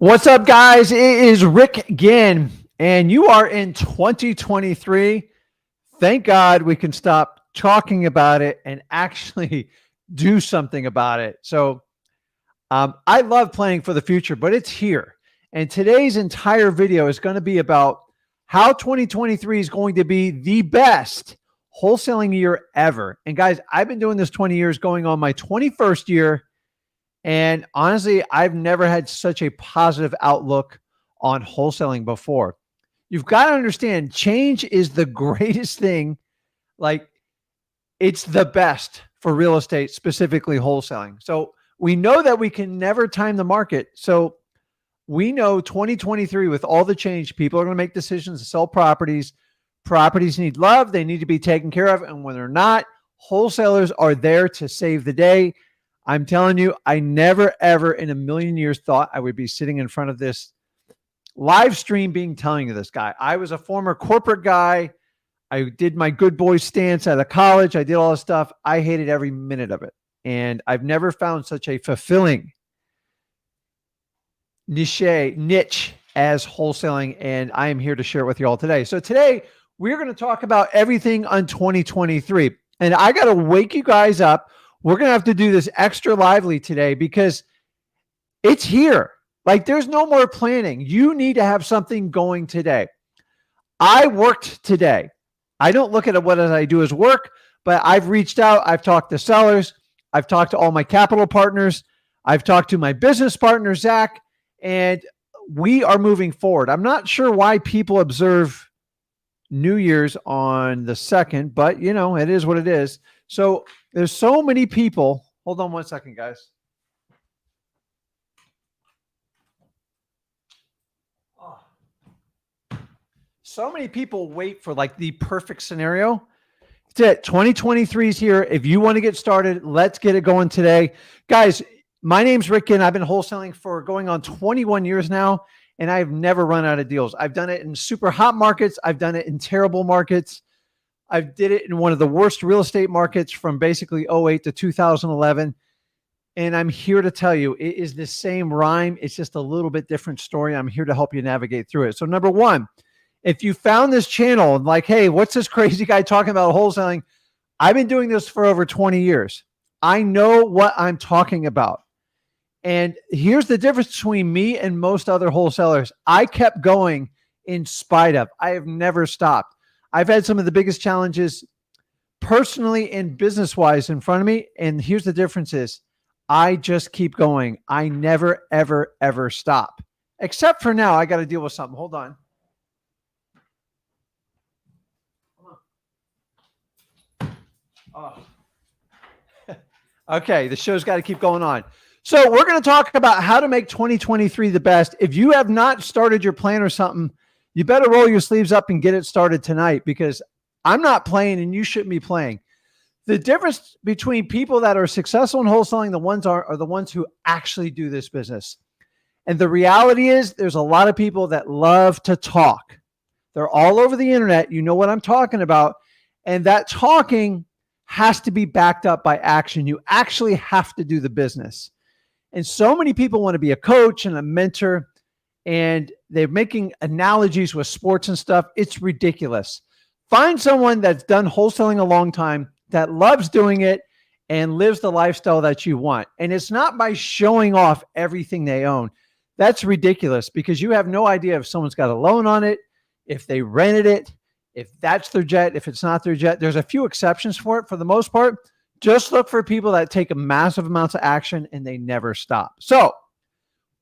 What's up, guys? It is Rick Ginn, and you are in 2023. Thank God we can stop talking about it and actually do something about it. So I love planning for the future, but it's here. And today's entire video is going to be about how 2023 is going to be the best wholesaling year ever. And guys, I've been doing this 20 years, going on my 21st year. And honestly, I've never had such a positive outlook on wholesaling before. You've got to understand, change is the greatest thing. Like, it's the best for real estate, specifically wholesaling. So we know that we can never time the market. So we know 2023, with all the change, people are going to make decisions to sell properties. Properties need love. They need to be taken care of. And when they're not, wholesalers are there to save the day. I'm telling you, I never, ever in a million years thought I would be sitting in front of this live stream telling you this guy. I was a former corporate guy. I did my good boy stance out of college. I did all this stuff. I hated every minute of it. And I've never found such a fulfilling niche as wholesaling. And I am here to share it with you all today. So today we're going to talk about everything on 2023. And I got to wake you guys up. We're going to have to do this extra lively today because it's here. Like, there's no more planning. You need to have something going today. I worked today. I don't look at it what I do as work, but I've reached out. I've talked to sellers. I've talked to all my capital partners. I've talked to my business partner, Zach, and we are moving forward. I'm not sure why people observe New Year's on the 2nd, but you know, it is what it is. So there's so many people. Hold on one second, guys. Oh. So many people wait for like the perfect scenario. That's it. 2023 is here. If you want to get started, let's get it going today. Guys, my name's Rick Ginn. I've been wholesaling for going on 21 years now, and I've never run out of deals. I've done it in super hot markets. I've done it in terrible markets. I did it in one of the worst real estate markets from basically 08 to 2011. And I'm here to tell you, it is the same rhyme. It's just a little bit different story. I'm here to help you navigate through it. So number one, if you found this channel and like, hey, what's this crazy guy talking about wholesaling? I've been doing this for over 20 years. I know what I'm talking about. And here's the difference between me and most other wholesalers. I kept going in spite of. I have never stopped. I've had some of the biggest challenges personally and business-wise in front of me. And here's the difference is I just keep going. I never, ever, ever stop. Except for now, I got to deal with something. Hold on. Oh. Okay, the show's got to keep going on. So we're going to talk about how to make 2023 the best. If you have not started your plan or something, you better roll your sleeves up and get it started tonight, because I'm not playing and you shouldn't be playing. The difference between people that are successful in wholesaling, are the ones who actually do this business. And the reality is there's a lot of people that love to talk. They're all over the internet. You know what I'm talking about. And that talking has to be backed up by action. You actually have to do the business. And so many people want to be a coach and a mentor, and they're making analogies with sports and stuff. It's ridiculous. Find someone that's done wholesaling a long time, that loves doing it and lives the lifestyle that you want. And it's not by showing off everything they own. That's ridiculous, because you have no idea if someone's got a loan on it, if they rented it, if that's their jet, if it's not their jet. There's a few exceptions for it. For the most part, just look for people that take a massive amounts of action and they never stop. So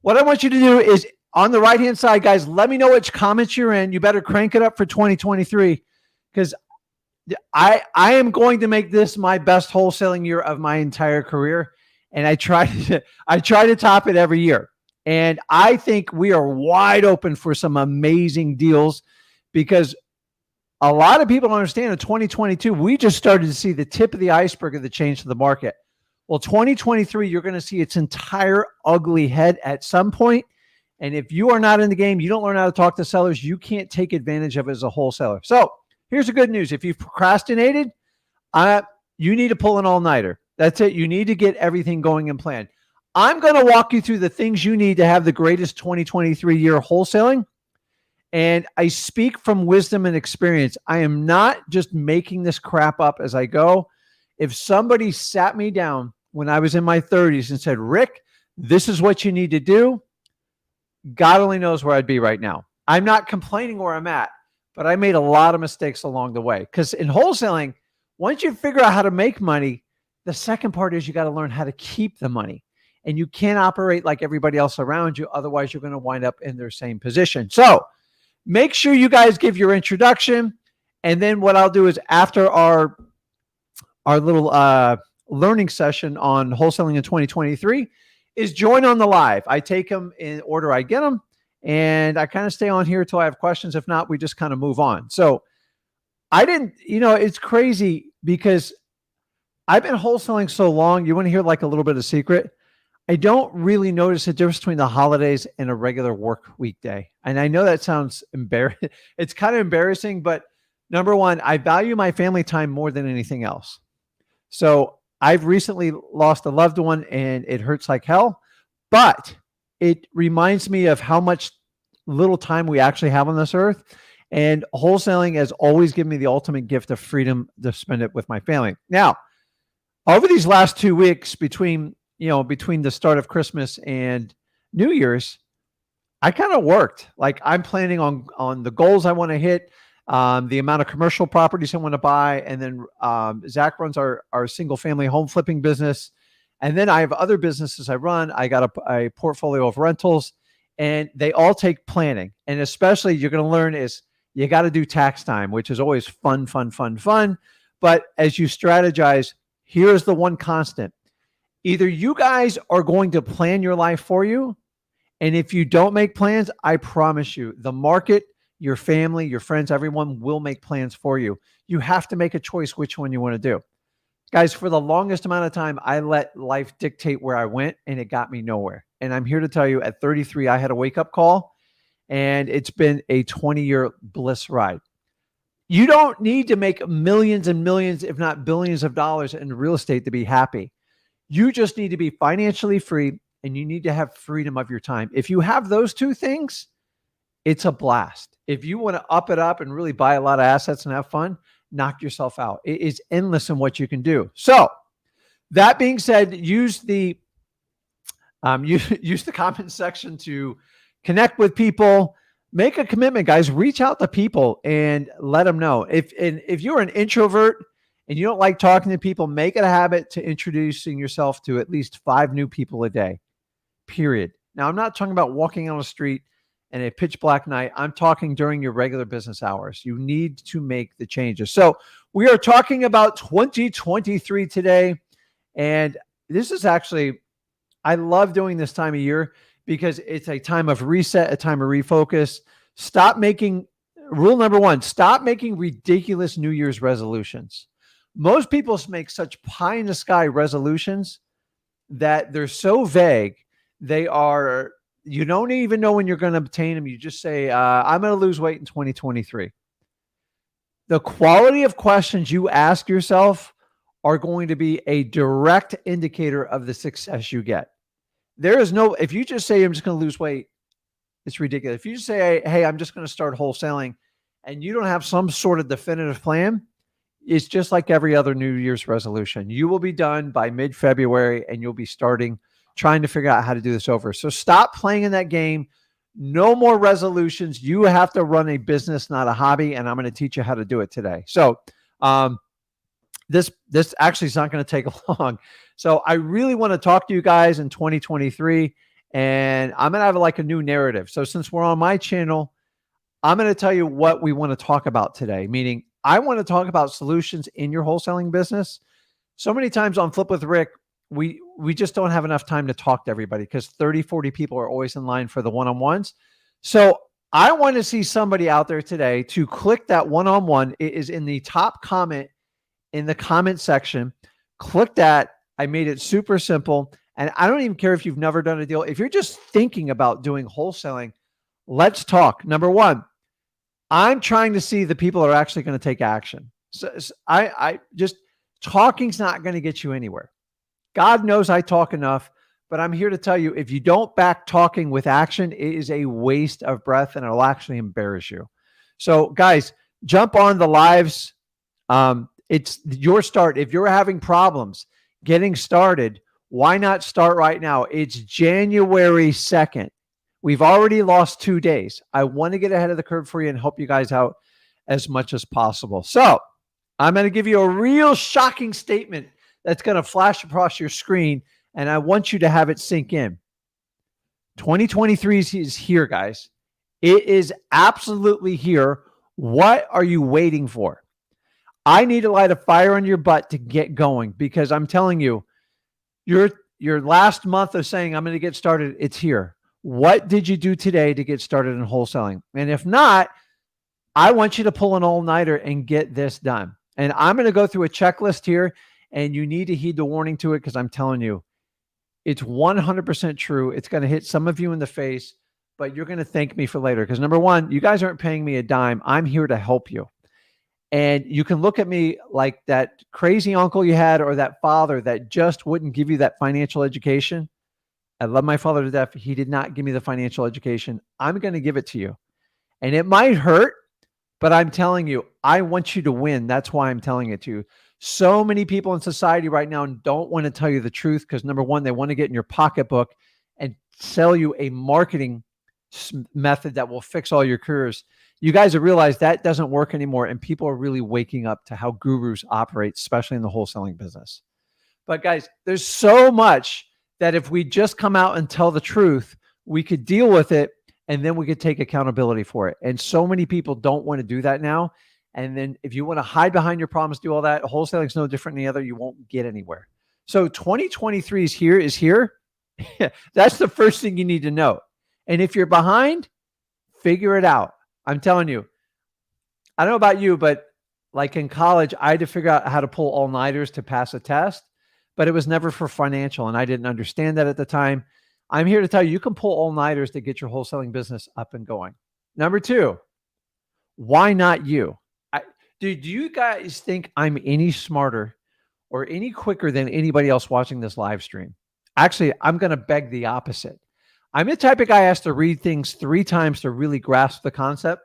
what I want you to do is, on the right-hand side, guys, let me know which comments you're in. You better crank it up for 2023, because I am going to make this my best wholesaling year of my entire career. And I try to top it every year. And I think we are wide open for some amazing deals, because a lot of people don't understand in 2022, we just started to see the tip of the iceberg of the change to the market. Well, 2023, you're going to see its entire ugly head at some point. And if you are not in the game, you don't learn how to talk to sellers, you can't take advantage of it as a wholesaler. So here's the good news. If you've procrastinated, you need to pull an all-nighter. That's it. You need to get everything going and planned. I'm going to walk you through the things you need to have the greatest 2023 year wholesaling. And I speak from wisdom and experience. I am not just making this crap up as I go. If somebody sat me down when I was in my 30s and said, Rick, this is what you need to do, God only knows where I'd be right now. I'm not complaining where I'm at, but I made a lot of mistakes along the way. Because in wholesaling, once you figure out how to make money, the second part is you got to learn how to keep the money. And you can't operate like everybody else around you. Otherwise, you're going to wind up in their same position. So make sure you guys give your introduction. And then what I'll do is after our little learning session on wholesaling in 2023 is join on the live. I take them in order I get them. And I kind of stay on here until I have questions. If not, we just kind of move on. So I didn't, it's crazy because I've been wholesaling so long. You want to hear like a little bit of secret? I don't really notice the difference between the holidays and a regular work weekday. And I know that sounds embarrassing. It's kind of embarrassing, but number one, I value my family time more than anything else. So I've recently lost a loved one and it hurts like hell, but it reminds me of how much little time we actually have on this earth. And wholesaling has always given me the ultimate gift of freedom to spend it with my family. Now, over these last 2 weeks between the start of Christmas and New Year's, I kind of worked. Like I'm planning on the goals I want to hit, the amount of commercial properties I want to buy. And then Zach runs our single family home flipping business. And then I have other businesses I run. I got a portfolio of rentals and they all take planning. And especially you're going to learn is you got to do tax time, which is always fun. But as you strategize, here's the one constant. Either you guys are going to plan your life for you. And if you don't make plans, I promise you, the market, your family, your friends, everyone will make plans for you. You have to make a choice which one you want to do. Guys, for the longest amount of time, I let life dictate where I went and it got me nowhere. And I'm here to tell you at 33, I had a wake-up call and it's been a 20-year bliss ride. You don't need to make millions and millions, if not billions of dollars in real estate to be happy. You just need to be financially free and you need to have freedom of your time. If you have those two things, it's a blast. If you want to up it up and really buy a lot of assets and have fun, knock yourself out. It is endless in what you can do. So that being said, use the comment section to connect with people, make a commitment, guys, reach out to people and let them know. If you're an introvert and you don't like talking to people, make it a habit to introducing yourself to at least 5 new people a day, period. Now, I'm not talking about walking on the street in a pitch black night. I'm talking during your regular business hours. You need to make the changes. So we are talking about 2023 today. And this is actually, I love doing this time of year because it's a time of reset, a time of refocus. Rule number 1, stop making ridiculous New Year's resolutions. Most people make such pie in the sky resolutions that they're so vague. You don't even know when you're going to obtain them. You just say, I'm going to lose weight in 2023. The quality of questions you ask yourself are going to be a direct indicator of the success you get. If you just say, I'm just going to lose weight, it's ridiculous. If you just say, hey, I'm just going to start wholesaling and you don't have some sort of definitive plan, it's just like every other New Year's resolution. You will be done by mid-February and you'll be trying to figure out how to do this over. So stop playing in that game. No more resolutions. You have to run a business, not a hobby. And I'm going to teach you how to do it today. So this actually is not going to take long. So I really want to talk to you guys in 2023 and I'm going to have like a new narrative. So since we're on my channel, I'm going to tell you what we want to talk about today, meaning I want to talk about solutions in your wholesaling business. So many times on Flip with Rick, we just don't have enough time to talk to everybody because 30, 40 people are always in line for the one-on-ones. So I want to see somebody out there today to click that one-on-one. It is in the top comment in the comment section. Click that. I made it super simple. And I don't even care if you've never done a deal. If you're just thinking about doing wholesaling, let's talk. Number 1, I'm trying to see the people that are actually going to take action. So I just talking's not going to get you anywhere. God knows I talk enough, But I'm here to tell you, if you don't back talking with action, it is a waste of breath and it'll actually embarrass you. So guys, jump on the lives. It's your start. If you're having problems getting started, why not start right now? It's January 2nd. We've already lost 2 days. I want to get ahead of the curve for you and help you guys out as much as possible. So I'm going to give you a real shocking statement that's going to flash across your screen, and I want you to have it sink in. 2023 is here, guys. It is absolutely here. What are you waiting for? I need to light a fire on your butt to get going, because I'm telling you, your last month of saying, I'm going to get started, it's here. What did you do today to get started in wholesaling? And if not, I want you to pull an all-nighter and get this done. And I'm going to go through a checklist here, and you need to heed the warning to it, because I'm telling you, it's 100% true. It's going to hit some of you in the face, but you're going to thank me for later. Because number one, you guys aren't paying me a dime. I'm here to help you. And you can look at me like that crazy uncle you had, or that father that just wouldn't give you that financial education. I love my father to death. He did not give me the financial education. I'm going to give it to you. And it might hurt, but I'm telling you, I want you to win. That's why I'm telling it to you. So many people in society right now don't want to tell you the truth, because number one, they want to get in your pocketbook and sell you a marketing method that will fix all your careers. You guys have realized that doesn't work anymore, and people are really waking up to how gurus operate, especially in the wholesaling business. But guys, there's so much that if we just come out and tell the truth, we could deal with it, and then we could take accountability for it. And so many people don't want to do that now. And then if you want to hide behind your problems, do all that, wholesaling is no different than the other. You won't get anywhere. So 2023 is here. That's the first thing you need to know. And if you're behind, figure it out. I'm telling you, I don't know about you, but like in college, I had to figure out how to pull all-nighters to pass a test, but it was never for financial. And I didn't understand that at the time. I'm here to tell you, you can pull all-nighters to get your wholesaling business up and going. Number two, why not you? Do you guys think I'm any smarter or any quicker than anybody else watching this live stream? Actually, I'm going to beg the opposite. I'm the type of guy who has to read things 3 times to really grasp the concept,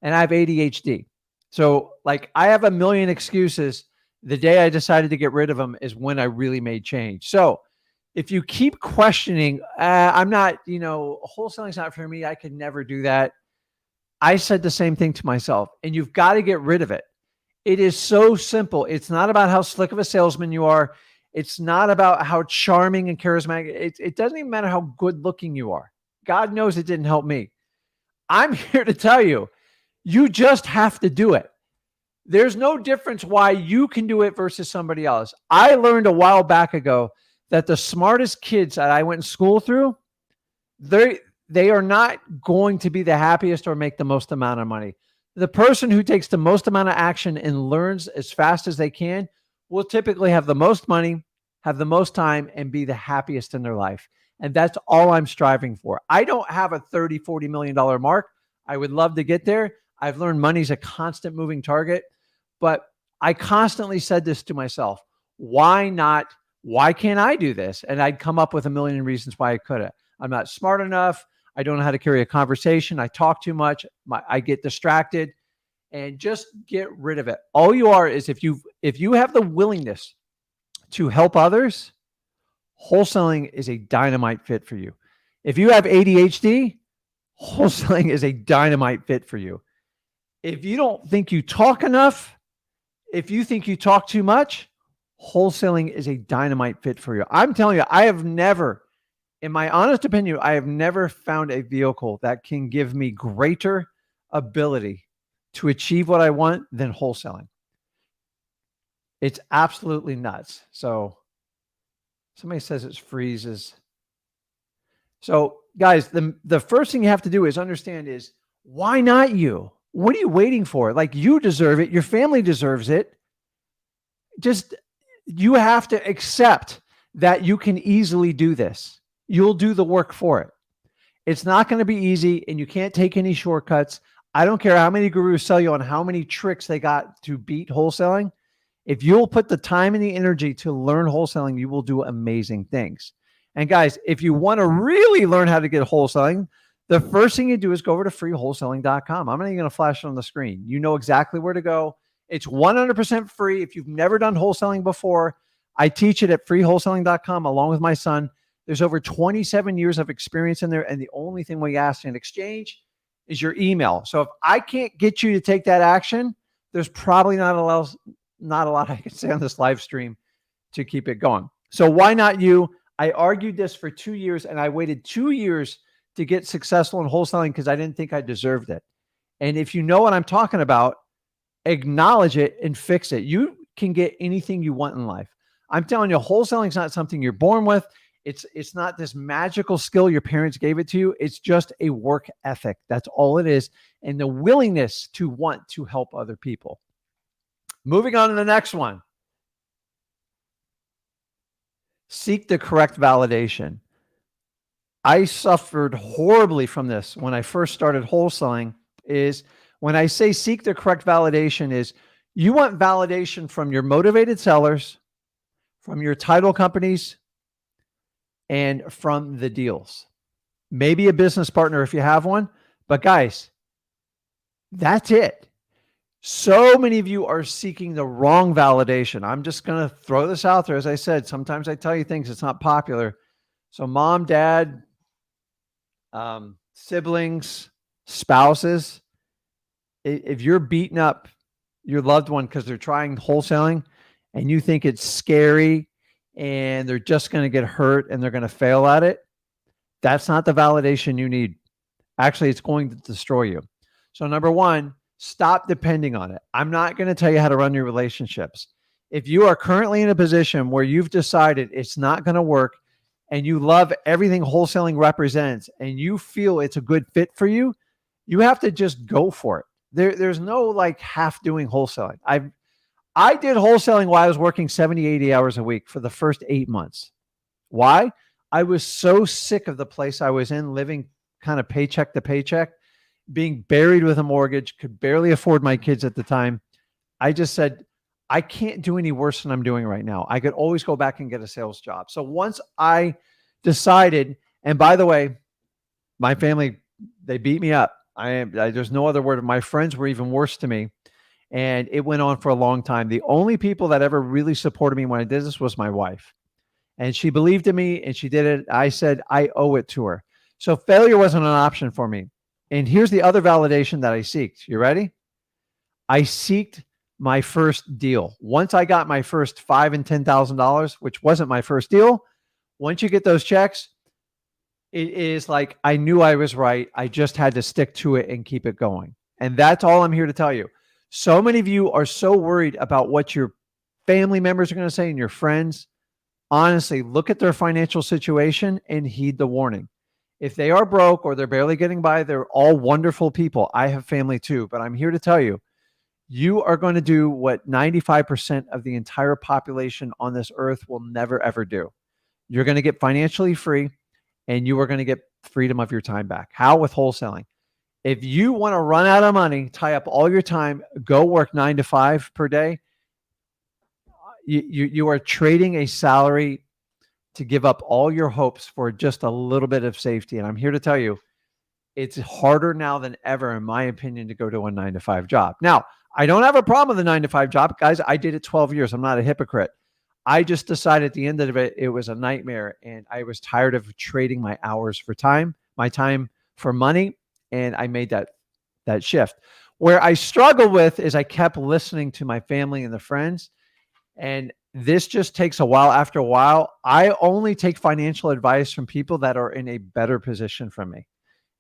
and I have ADHD. So like I have a million excuses. The day I decided to get rid of them is when I really made change. So if you keep questioning, I'm not, wholesaling's not for me, I could never do that. I said the same thing to myself, and you've got to get rid of it. It is so simple. It's not about how slick of a salesman you are. It's not about how charming and charismatic. It doesn't even matter how good looking you are. God knows it didn't help me. I'm here to tell you, you just have to do it. There's no difference why you can do it versus somebody else. I learned a while back ago that the smartest kids that I went to school through, they are not going to be the happiest or make the most amount of money. The person who takes the most amount of action and learns as fast as they can will typically have the most money, have the most time, and be the happiest in their life. And that's all I'm striving for. I don't have a $30, $40 million mark. I would love to get there. I've learned money's a constant moving target, but I constantly said this to myself, why not? Why can't I do this? And I'd come up with a million reasons why I couldn't. I'm not smart enough. I don't know how to carry a conversation. I talk too much. I get distracted, and just get rid of it. All you are is if you have the willingness to help others, wholesaling is a dynamite fit for you. If you have ADHD, wholesaling is a dynamite fit for you. If you don't think you talk enough, if you think you talk too much, wholesaling is a dynamite fit for you. I'm telling you, I have never, in my honest opinion, I have never found a vehicle that can give me greater ability to achieve what I want than wholesaling. It's absolutely nuts. So somebody says it freezes. So guys, the first thing you have to do is understand is, why not you? What are you waiting for? Like, you deserve it. Your family deserves it. Just, you have to accept that you can easily do this. You'll do the work for it. It's not going to be easy, and you can't take any shortcuts. I don't care how many gurus sell you on how many tricks they got to beat wholesaling. If you'll put the time and the energy to learn wholesaling, you will do amazing things. And guys, if you want to really learn how to get wholesaling, the first thing you do is go over to freewholesaling.com. I'm not even going to flash it on the screen. You know exactly where to go. It's 100% free. If you've never done wholesaling before, I teach it at freewholesaling.com along with my son. There's over 27 years of experience in there. And the only thing we ask in exchange is your email. So if I can't get you to take that action, there's probably not a lot I can say on this live stream to keep it going. So why not you? I argued this for 2 years, and I waited 2 years to get successful in wholesaling because I didn't think I deserved it. And if you know what I'm talking about, acknowledge it and fix it. You can get anything you want in life. I'm telling you, wholesaling is not something you're born with. It's not this magical skill your parents gave it to you. It's just a work ethic. That's all it is. And the willingness to want to help other people. Moving on to the next one. Seek the correct validation. I suffered horribly from this when I first started wholesaling. Is when I say seek the correct validation is you want validation from your motivated sellers, from your title companies, and from the deals. Maybe a business partner if you have one. But guys, that's it. So many of you are seeking the wrong validation. I'm just going to throw this out there. As I said, sometimes I tell you things, it's not popular. So mom, dad, siblings, spouses, if you're beating up your loved one because they're trying wholesaling and you think it's scary and they're just going to get hurt and they're going to fail at it, that's not the validation you need. Actually, it's going to destroy you. So number one, stop depending on it. I'm not going to tell you how to run your relationships. If you are currently in a position where you've decided it's not going to work and you love everything wholesaling represents and you feel it's a good fit for you, you have to just go for it. There's no like half doing wholesaling. I did wholesaling while I was working 70, 80 hours a week for the first 8 months. Why? I was so sick of the place I was in, living kind of paycheck to paycheck, being buried with a mortgage, could barely afford my kids at the time. I just said, I can't do any worse than I'm doing right now. I could always go back and get a sales job. So once I decided, and by the way, my family, they beat me up. There's no other word. My friends were even worse to me. And it went on for a long time. The only people that ever really supported me when I did this was my wife. And she believed in me and she did it. I said, I owe it to her. So failure wasn't an option for me. And here's the other validation that I seeked. You ready? I seeked my first deal. Once I got my first $5,000 and $10,000, which wasn't my first deal, once you get those checks, it is like I knew I was right. I just had to stick to it and keep it going. And that's all I'm here to tell you. So many of you are so worried about what your family members are going to say and your friends. Honestly, look at their financial situation and heed the warning. If they are broke or they're barely getting by, they're all wonderful people. I have family too, but I'm here to tell you, you are going to do what 95% of the entire population on this earth will never, ever do. You're going to get financially free and you are going to get freedom of your time back. How? With wholesaling. If you want to run out of money, tie up all your time, go work 9 to 5 per day, you are trading a salary to give up all your hopes for just a little bit of safety. And I'm here to tell you, it's harder now than ever, in my opinion, to go to a 9 to 5 job. Now, I don't have a problem with a 9 to 5 job. Guys, I did it 12 years. I'm not a hypocrite. I just decided at the end of it, it was a nightmare. And I was tired of trading my hours for time, my time for money. And I made that shift. Where I struggled with is I kept listening to my family and the friends. And this just takes a while. After a while, I only take financial advice from people that are in a better position from me.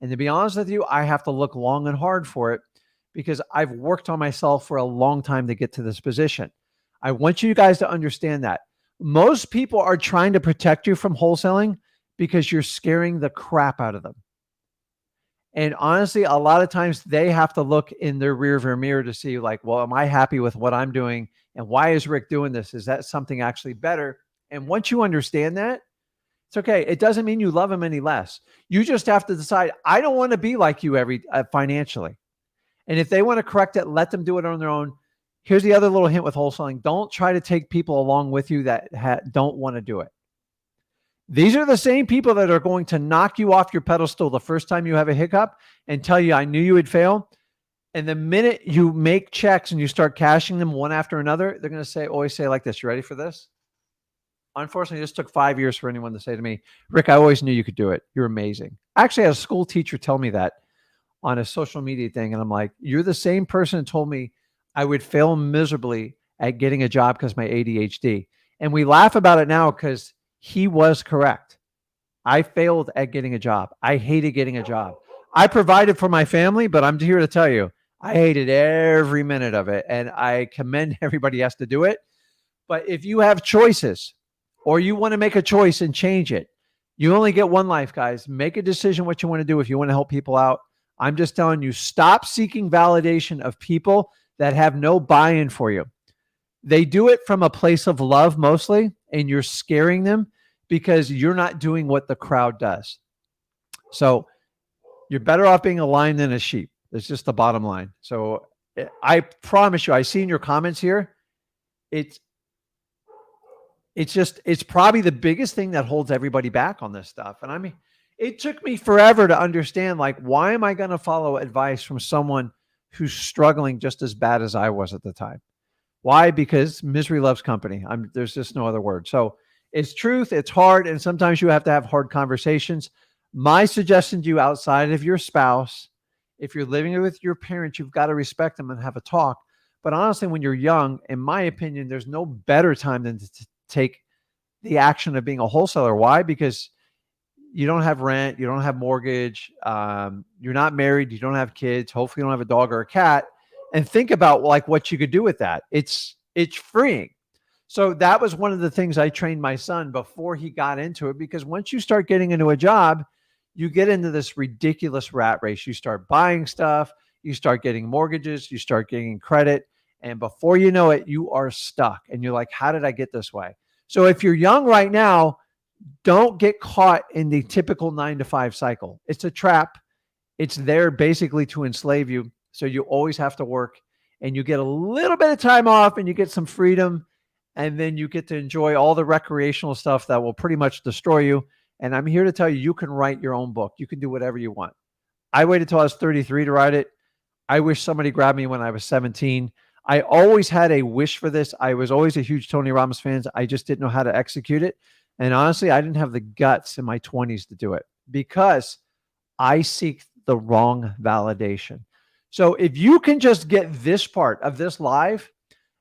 And to be honest with you, I have to look long and hard for it because I've worked on myself for a long time to get to this position. I want you guys to understand that. Most people are trying to protect you from wholesaling because you're scaring the crap out of them. And honestly, a lot of times they have to look in their rearview mirror to see like, well, am I happy with what I'm doing? And why is Rick doing this? Is that something actually better? And once you understand that, it's okay. It doesn't mean you love him any less. You just have to decide, I don't want to be like you financially. And if they want to correct it, let them do it on their own. Here's the other little hint with wholesaling. Don't try to take people along with you that don't want to do it. These are the same people that are going to knock you off your pedestal the first time you have a hiccup and tell you, I knew you would fail. And the minute you make checks and you start cashing them one after another, they're going to always say like this, you ready for this? Unfortunately, it just took 5 years for anyone to say to me, Rick, I always knew you could do it. You're amazing. I actually had a school teacher tell me that on a social media thing. And I'm like, you're the same person who told me I would fail miserably at getting a job because of my ADHD. And we laugh about it now because he was correct. I failed at getting a job. I hated getting a job. I provided for my family, but I'm here to tell you, I hated every minute of it. And I commend everybody who has to do it. But if you have choices or you want to make a choice and change it, you only get one life, guys. Make a decision what you want to do if you want to help people out. I'm just telling you, stop seeking validation of people that have no buy-in for you. They do it from a place of love mostly, and you're scaring them because you're not doing what the crowd does. So you're better off being a lion than a sheep. It's just the bottom line. So I promise you, I see in your comments here, it's probably the biggest thing that holds everybody back on this stuff. And I mean, it took me forever to understand, like, why am I going to follow advice from someone who's struggling just as bad as I was at the time? Why? Because misery loves company. There's just no other word. So it's truth. It's hard. And sometimes you have to have hard conversations. My suggestion to you, outside of your spouse, if you're living with your parents, you've got to respect them and have a talk. But honestly, when you're young, in my opinion, there's no better time than to take the action of being a wholesaler. Why? Because you don't have rent, you don't have mortgage, you're not married, you don't have kids, hopefully you don't have a dog or a cat. And think about like what you could do with that. It's freeing. So that was one of the things I trained my son before he got into it, because once you start getting into a job, you get into this ridiculous rat race. You start buying stuff, you start getting mortgages, you start getting credit. And before you know it, you are stuck. And you're like, how did I get this way? So if you're young right now, don't get caught in the typical 9-to-5 cycle. It's a trap. It's there basically to enslave you. So you always have to work, and you get a little bit of time off and you get some freedom, and then you get to enjoy all the recreational stuff that will pretty much destroy you. And I'm here to tell you, you can write your own book. You can do whatever you want. I waited till I was 33 to write it. I wish somebody grabbed me when I was 17. I always had a wish for this. I was always a huge Tony Robbins fan. I just didn't know how to execute it. And honestly, I didn't have the guts in my 20s to do it because I seek the wrong validation. So if you can just get this part of this live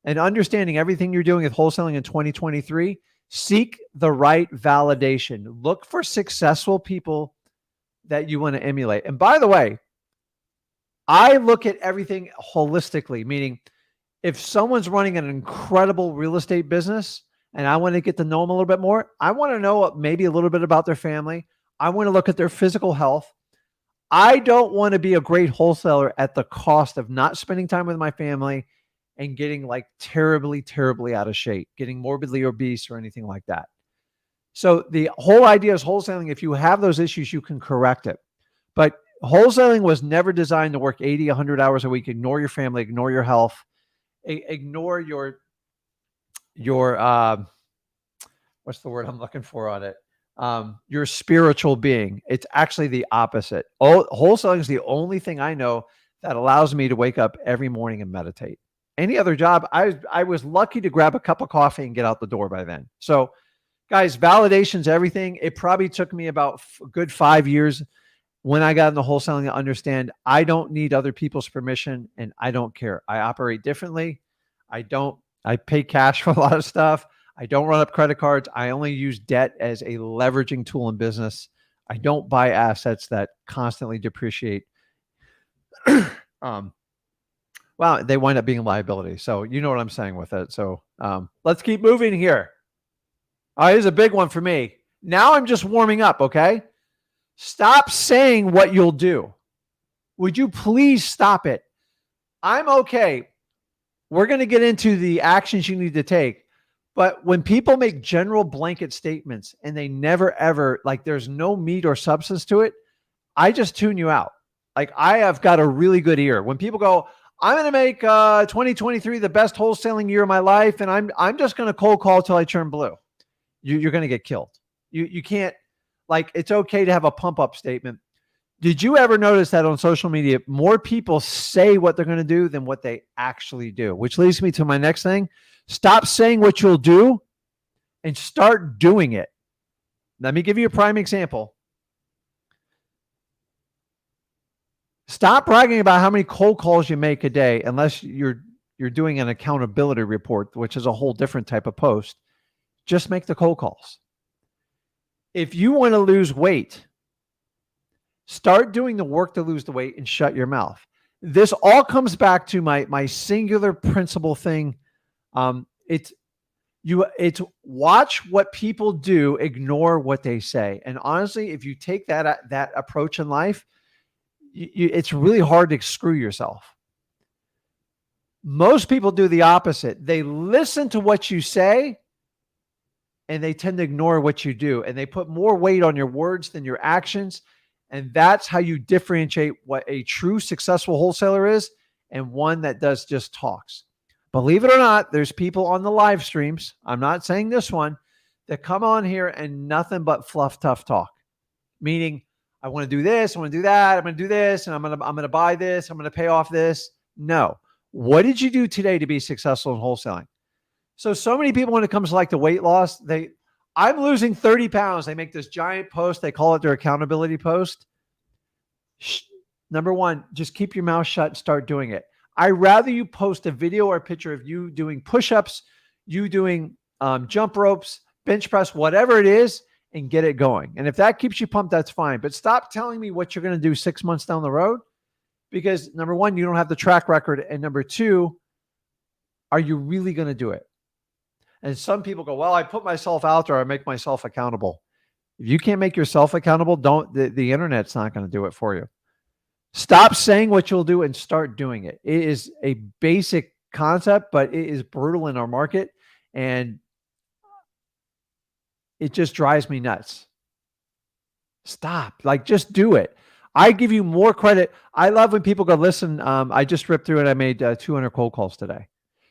and understanding everything you're doing with wholesaling in 2023, seek the right validation. Look for successful people that you want to emulate. And by the way, I look at everything holistically, meaning if someone's running an incredible real estate business and I want to get to know them a little bit more, I want to know maybe a little bit about their family. I want to look at their physical health. I don't want to be a great wholesaler at the cost of not spending time with my family and getting like terribly, terribly out of shape, getting morbidly obese or anything like that. So the whole idea is wholesaling. If you have those issues, you can correct it. But wholesaling was never designed to work 80, 100 hours a week. Ignore your family, ignore your health, ignore your what's the word I'm looking for on it? Your spiritual being. It's actually the opposite. Wholesaling is the only thing I know that allows me to wake up every morning and meditate. Any other job, I was lucky to grab a cup of coffee and get out the door by then. So guys, validation's everything. It probably took me about a good 5 years when I got into wholesaling to understand I don't need other people's permission, and I don't care. I operate differently. I pay cash for a lot of stuff. I don't run up credit cards. I only use debt as a leveraging tool in business. I don't buy assets that constantly depreciate. Well, they wind up being a liability. So you know what I'm saying with it. So let's keep moving here. All right, here's a big one for me. Now I'm just warming up, okay? Stop saying what you'll do. Would you please stop it? I'm okay. We're going to get into the actions you need to take. But when people make general blanket statements and they never ever, like there's no meat or substance to it, I just tune you out. Like I have got a really good ear. When people go, I'm going to make 2023 the best wholesaling year of my life, and I'm just going to cold call till I turn blue. You're going to get killed. You can't, like, it's okay to have a pump up statement. Did you ever notice that on social media, more people say what they're going to do than what they actually do? Which leads me to my next thing. Stop saying what you'll do and start doing it. Let me give you a prime example. Stop bragging about how many cold calls you make a day, unless you're doing an accountability report, which is a whole different type of post. Just make the cold calls. If you want to lose weight, start doing the work to lose the weight and shut your mouth. This all comes back to my singular principle thing. It's watch what people do, ignore what they say. And honestly, if you take that approach in life, it's really hard to screw yourself. Most people do the opposite. They listen to what you say and they tend to ignore what you do. And they put more weight on your words than your actions. And that's how you differentiate what a true successful wholesaler is and one that does just talks. Believe it or not, there's people on the live streams, I'm not saying this one, that come on here and nothing but fluff, tough talk. Meaning, I want to do this, I want to do that, I'm going to do this, and I'm going to buy this, I'm going to pay off this. No. What did you do today to be successful in wholesaling? So many people, when it comes to like the weight loss, I'm losing 30 pounds. They make this giant post. They call it their accountability post. Number one, just keep your mouth shut and start doing it. I'd rather you post a video or a picture of you doing push-ups, you doing jump ropes, bench press, whatever it is, and get it going. And if that keeps you pumped, that's fine. But stop telling me what you're going to do 6 months down the road, because number one, you don't have the track record. And number two, are you really going to do it? And some people go, well, I put myself out there, I make myself accountable. If you can't make yourself accountable, the internet's not going to do it for you. Stop saying what you'll do and start doing it. It is a basic concept, but it is brutal in our market. And it just drives me nuts. Stop. Like, just do it. I give you more credit. I love when people go, listen, I just ripped through it. I made 200 cold calls today.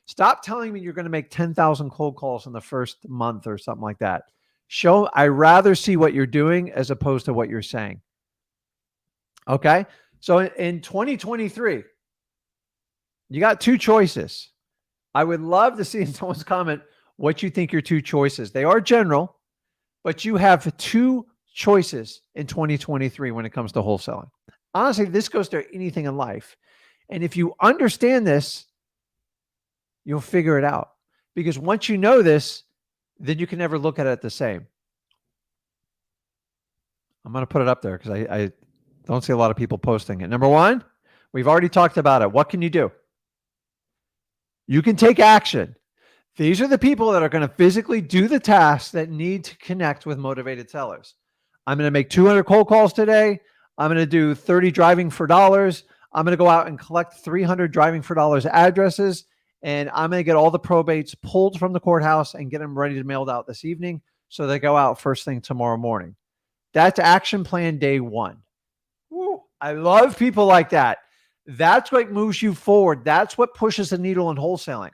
Stop telling me you're going to make 10,000 cold calls in the first month or something like that. I rather see what you're doing as opposed to what you're saying. Okay. So in 2023, you got two choices. I would love to see in someone's comment what you think your two choices. They are general, but you have two choices in 2023 when it comes to wholesaling. Honestly, this goes to anything in life. And if you understand this, you'll figure it out. Because once you know this, then you can never look at it the same. I'm going to put it up there because I don't see a lot of people posting it. Number one, we've already talked about it. What can you do? You can take action. These are the people that are going to physically do the tasks that need to connect with motivated sellers. I'm going to make 200 cold calls today. I'm going to do 30 driving for dollars. I'm going to go out and collect 300 driving for dollars addresses. And I'm going to get all the probates pulled from the courthouse and get them ready to mailed out this evening so they go out first thing tomorrow morning. That's action plan day one. Woo, I love people like that. That's what moves you forward. That's what pushes the needle in wholesaling.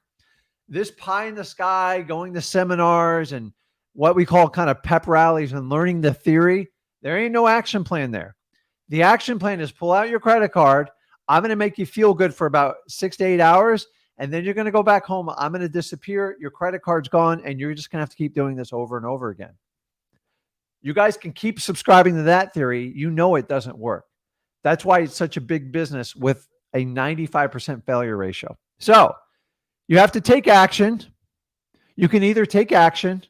This pie in the sky, going to seminars and what we call kind of pep rallies and learning the theory, there ain't no action plan there. The action plan is pull out your credit card. I'm going to make you feel good for about 6 to 8 hours. And then you're going to go back home. I'm going to disappear. Your credit card's gone. And you're just going to have to keep doing this over and over again. You guys can keep subscribing to that theory. You know it doesn't work. That's why it's such a big business with a 95% failure ratio. So you have to take action. You can either take action.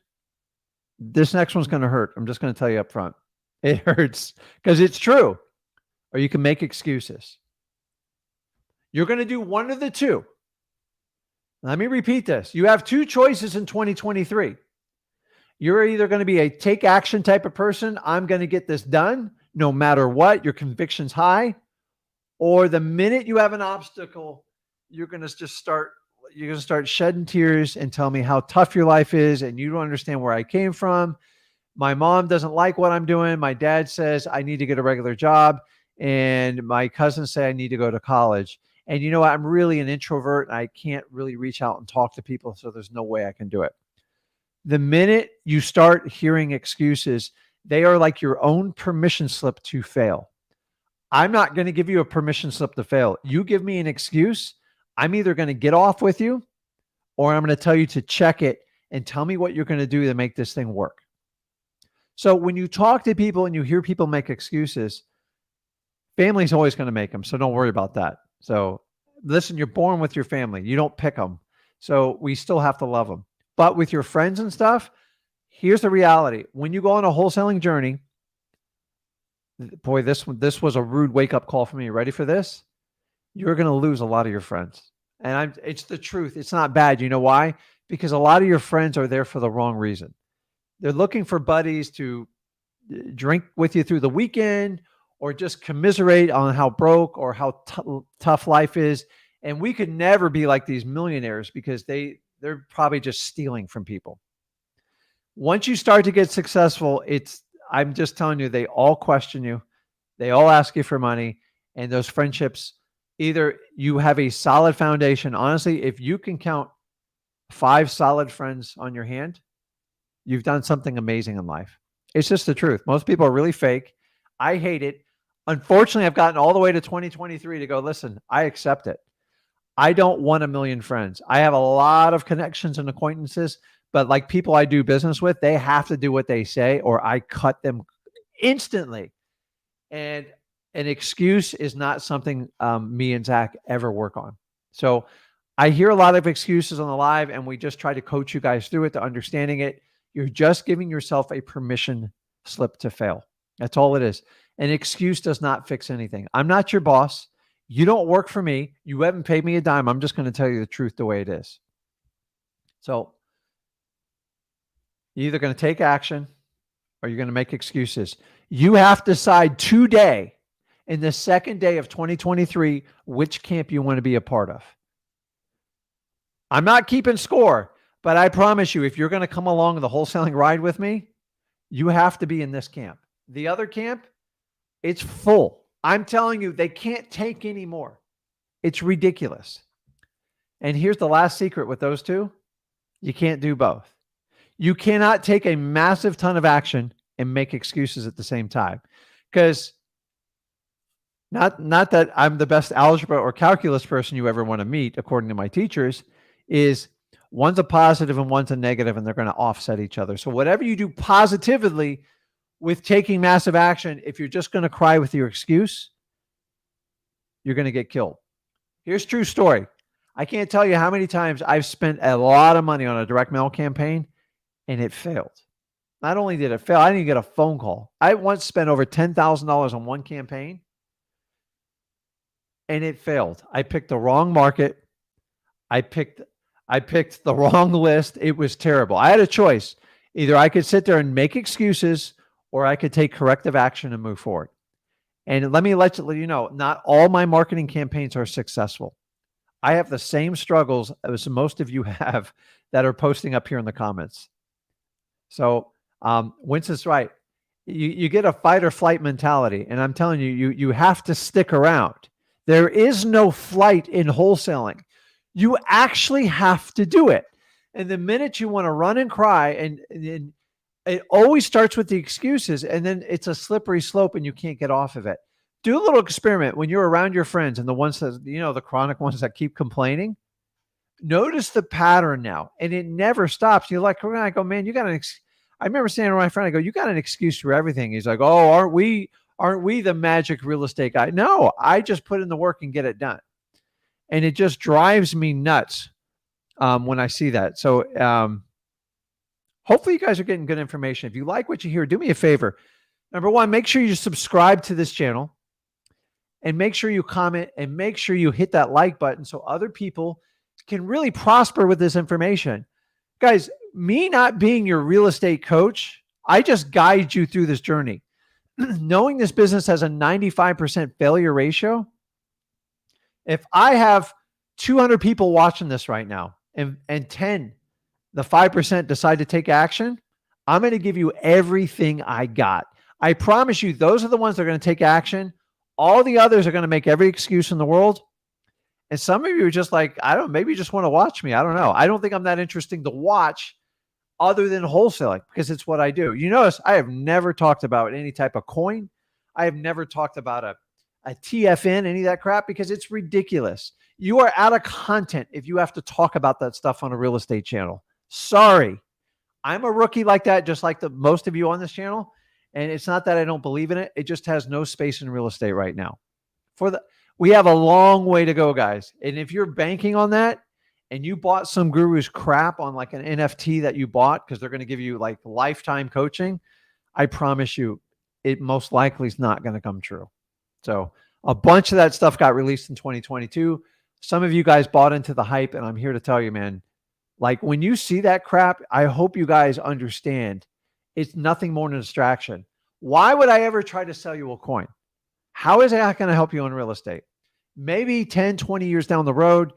This next one's going to hurt. I'm just going to tell you up front. It hurts because it's true. Or you can make excuses. You're going to do one of the two. Let me repeat this. You have two choices in 2023. You're either going to be a take action type of person. I'm going to get this done no matter what. Your conviction's high. Or the minute you have an obstacle, you're going to start shedding tears and tell me how tough your life is. And you don't understand where I came from. My mom doesn't like what I'm doing. My dad says I need to get a regular job. And my cousins say I need to go to college. And you know what? I'm really an introvert and I can't really reach out and talk to people. So there's no way I can do it. The minute you start hearing excuses, they are like your own permission slip to fail. I'm not going to give you a permission slip to fail. You give me an excuse, I'm either going to get off with you or I'm going to tell you to check it and tell me what you're going to do to make this thing work. So when you talk to people and you hear people make excuses, family's always going to make them. So don't worry about that. So listen, you're born with your family. You don't pick them. So we still have to love them. But with your friends and stuff, here's the reality. When you go on a wholesaling journey, boy, this was a rude wake-up call for me. Ready for this? You're going to lose a lot of your friends. And it's the truth. It's not bad. You know why? Because a lot of your friends are there for the wrong reason. They're looking for buddies to drink with you through the weekend or just commiserate on how broke or how tough life is. And we could never be like these millionaires because they're probably just stealing from people. Once you start to get successful, I'm just telling you, they all question you. They all ask you for money. And those friendships, either you have a solid foundation. Honestly, if you can count 5 solid friends on your hand, you've done something amazing in life. It's just the truth. Most people are really fake. I hate it. Unfortunately, I've gotten all the way to 2023 to go, listen, I accept it. I don't want a million friends. I have a lot of connections and acquaintances, but like people I do business with, they have to do what they say or I cut them instantly. And an excuse is not something me and Zach ever work on. So I hear a lot of excuses on the live and we just try to coach you guys through it to understanding it. You're just giving yourself a permission slip to fail. That's all it is. An excuse does not fix anything. I'm not your boss. You don't work for me. You haven't paid me a dime. I'm just going to tell you the truth the way it is. So you're either going to take action or you're going to make excuses. You have to decide today, in the second day of 2023, which camp you want to be a part of. I'm not keeping score, but I promise you, if you're going to come along the wholesaling ride with me, you have to be in this camp. The other camp, it's full. I'm telling you, they can't take any more. It's ridiculous. And here's the last secret with those two. You can't do both. You cannot take a massive ton of action and make excuses at the same time. Because not that I'm the best algebra or calculus person you ever want to meet, according to my teachers, is one's a positive and one's a negative, and they're going to offset each other. So whatever you do positively with taking massive action, if you're just going to cry with your excuse, you're going to get killed. Here's a true story. I can't tell you how many times I've spent a lot of money on a direct mail campaign and it failed. Not only did it fail, I didn't even get a phone call. I once spent over $10,000 on one campaign and it failed. I picked the wrong market. I picked the wrong list. It was terrible. I had a choice. Either I could sit there and make excuses or I could take corrective action and move forward. And let me let you know, not all my marketing campaigns are successful. I have the same struggles as most of you have that are posting up here in the comments. So Winston's right. You get a fight or flight mentality. And I'm telling you, you have to stick around. There is no flight in wholesaling. You actually have to do it. And the minute you want to run and cry, and it always starts with the excuses, and then it's a slippery slope and you can't get off of it. Do a little experiment when you're around your friends and the ones that, the chronic ones that keep complaining. Notice the pattern now, and it never stops. You're like, I go, man, you got I remember saying to my friend, I go, you got an excuse for everything. He's like, oh, aren't we the magic real estate guy? No, I just put in the work and get it done. And it just drives me nuts when I see that. So hopefully you guys are getting good information. If you like what you hear, do me a favor. Number one, make sure you subscribe to this channel and make sure you comment and make sure you hit that like button so other people can really prosper with this information. Guys, me not being your real estate coach, I just guide you through this journey. Knowing this business has a 95% failure ratio, if I have 200 people watching this right now and 10, the 5% decide to take action, I'm going to give you everything I got. I promise you, those are the ones that are going to take action. All the others are going to make every excuse in the world. And some of you are just like, I don't know, maybe you just want to watch me. I don't know. I don't think I'm that interesting to watch. other than wholesaling, because it's what I do. You notice I have never talked about any type of coin. I have never talked about a TFN, any of that crap, because it's ridiculous. You are out of content if you have to talk about that stuff on a real estate channel. Sorry. I'm a rookie like that, just like the most of you on this channel. And it's not that I don't believe in it. It just has no space in real estate right now. We have a long way to go, guys. And if you're banking on that and you bought some guru's crap on like an NFT that you bought because they're going to give you like lifetime coaching, I promise you, it most likely is not going to come true. So a bunch of that stuff got released in 2022. Some of you guys bought into the hype, and I'm here to tell you, man, like when you see that crap, I hope you guys understand it's nothing more than a distraction. Why would I ever try to sell you a coin? How is that going to help you in real estate? Maybe 10, 20 years down the road,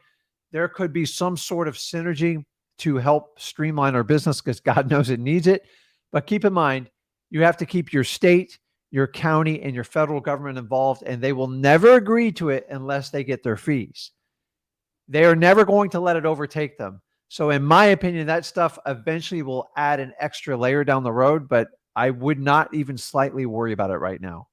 there could be some sort of synergy to help streamline our business because God knows it needs it. But keep in mind, you have to keep your state, your county, and your federal government involved, and they will never agree to it unless they get their fees. They are never going to let it overtake them. So in my opinion, that stuff eventually will add an extra layer down the road, but I would not even slightly worry about it right now.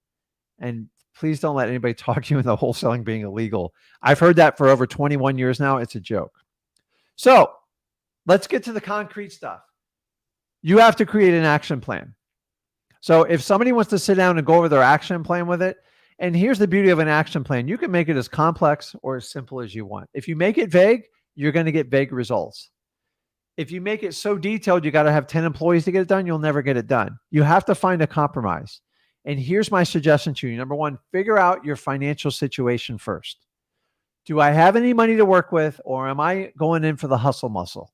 And please don't let anybody talk you into wholesaling being illegal. I've heard that for over 21 years now. It's a joke. So let's get to the concrete stuff. You have to create an action plan. So if somebody wants to sit down and go over their action plan with it, and here's the beauty of an action plan. You can make it as complex or as simple as you want. If you make it vague, you're going to get vague results. If you make it so detailed, you got to have 10 employees to get it done, you'll never get it done. You have to find a compromise. And here's my suggestion to you. Number one, figure out your financial situation first. Do I have any money to work with, or am I going in for the hustle muscle?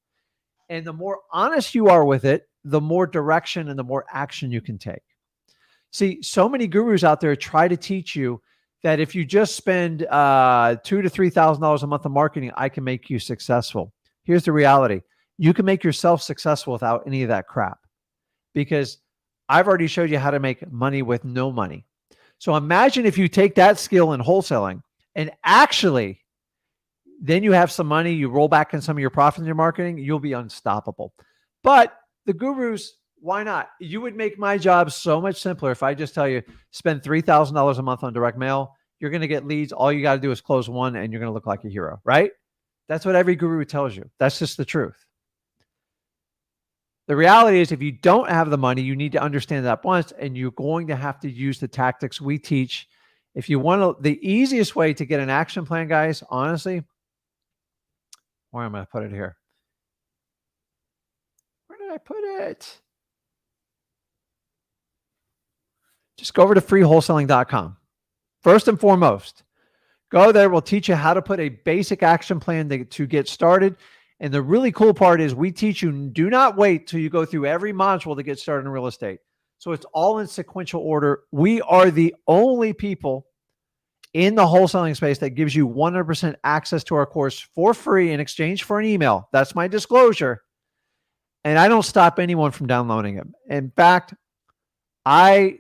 And the more honest you are with it, the more direction and the more action you can take. See, so many gurus out there try to teach you that if you just spend $2,000 to $3,000 a month on marketing, I can make you successful. Here's the reality. You can make yourself successful without any of that crap, because I've already showed you how to make money with no money. So imagine if you take that skill in wholesaling and actually then you have some money, you roll back in some of your profits in your marketing, you'll be unstoppable. But the gurus, why not? You would make my job so much simpler if I just tell you, spend $3,000 a month on direct mail. You're going to get leads. All you got to do is close one and you're going to look like a hero, right? That's what every guru tells you. That's just the truth. The reality is if you don't have the money, you need to understand that once, and you're going to have to use the tactics we teach. If you want to, the easiest way to get an action plan, guys, honestly, where am I going to put it here? Where did I put it? Just go over to freewholesaling.com. First and foremost, go there. We'll teach you how to put a basic action plan to get started. And the really cool part is we teach you, do not wait till you go through every module to get started in real estate. So it's all in sequential order. We are the only people in the wholesaling space that gives you 100% access to our course for free in exchange for an email. That's my disclosure. And I don't stop anyone from downloading it. In fact, I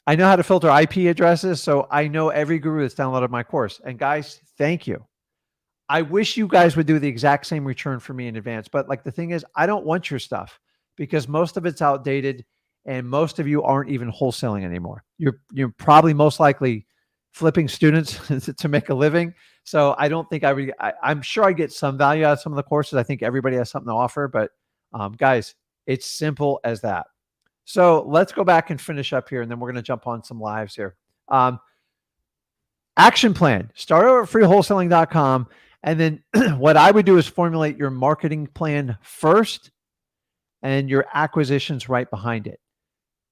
know how to filter IP addresses, so I know every guru that's downloaded my course. And guys, thank you. I wish you guys would do the exact same return for me in advance. But like the thing is, I don't want your stuff because most of it's outdated and most of you aren't even wholesaling anymore. You're probably most likely flipping students to make a living. So I don't think I'm sure I get some value out of some of the courses. I think everybody has something to offer, but guys, it's simple as that. So let's go back and finish up here, and then we're going to jump on some lives here. Action plan. Start over at freewholesaling.com. And then what I would do is formulate your marketing plan first and your acquisitions right behind it.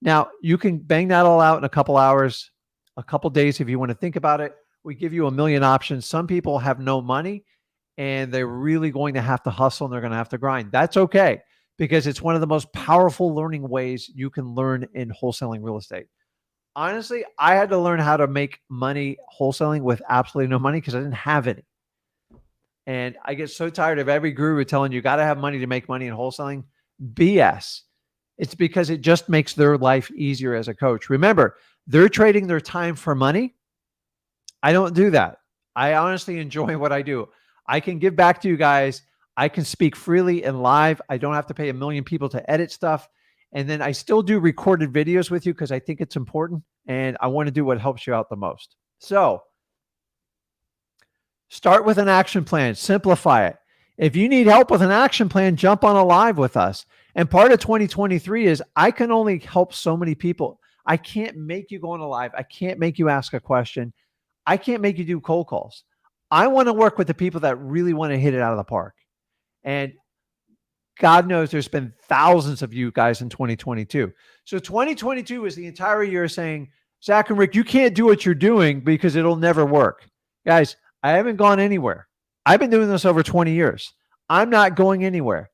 Now, you can bang that all out in a couple hours, a couple days if you want to think about it. We give you a million options. Some people have no money and they're really going to have to hustle and they're going to have to grind. That's okay, because it's one of the most powerful learning ways you can learn in wholesaling real estate. Honestly, I had to learn how to make money wholesaling with absolutely no money because I didn't have any. And I get so tired of every guru telling you got to have money to make money in wholesaling. BS. It's because it just makes their life easier as a coach. Remember, they're trading their time for money. I don't do that. I honestly enjoy what I do. I can give back to you guys. I can speak freely and live. I don't have to pay a million people to edit stuff. And then I still do recorded videos with you because I think it's important and I want to do what helps you out the most. So start with an action plan, simplify it. If you need help with an action plan, jump on a live with us. And part of 2023 is I can only help so many people. I can't make you go on a live. I can't make you ask a question. I can't make you do cold calls. I want to work with the people that really want to hit it out of the park. And God knows there's been thousands of you guys in 2022. So 2022 is the entire year saying, Zach and Rick, you can't do what you're doing because it'll never work. Guys, I haven't gone anywhere. I've been doing this over 20 years. I'm not going anywhere.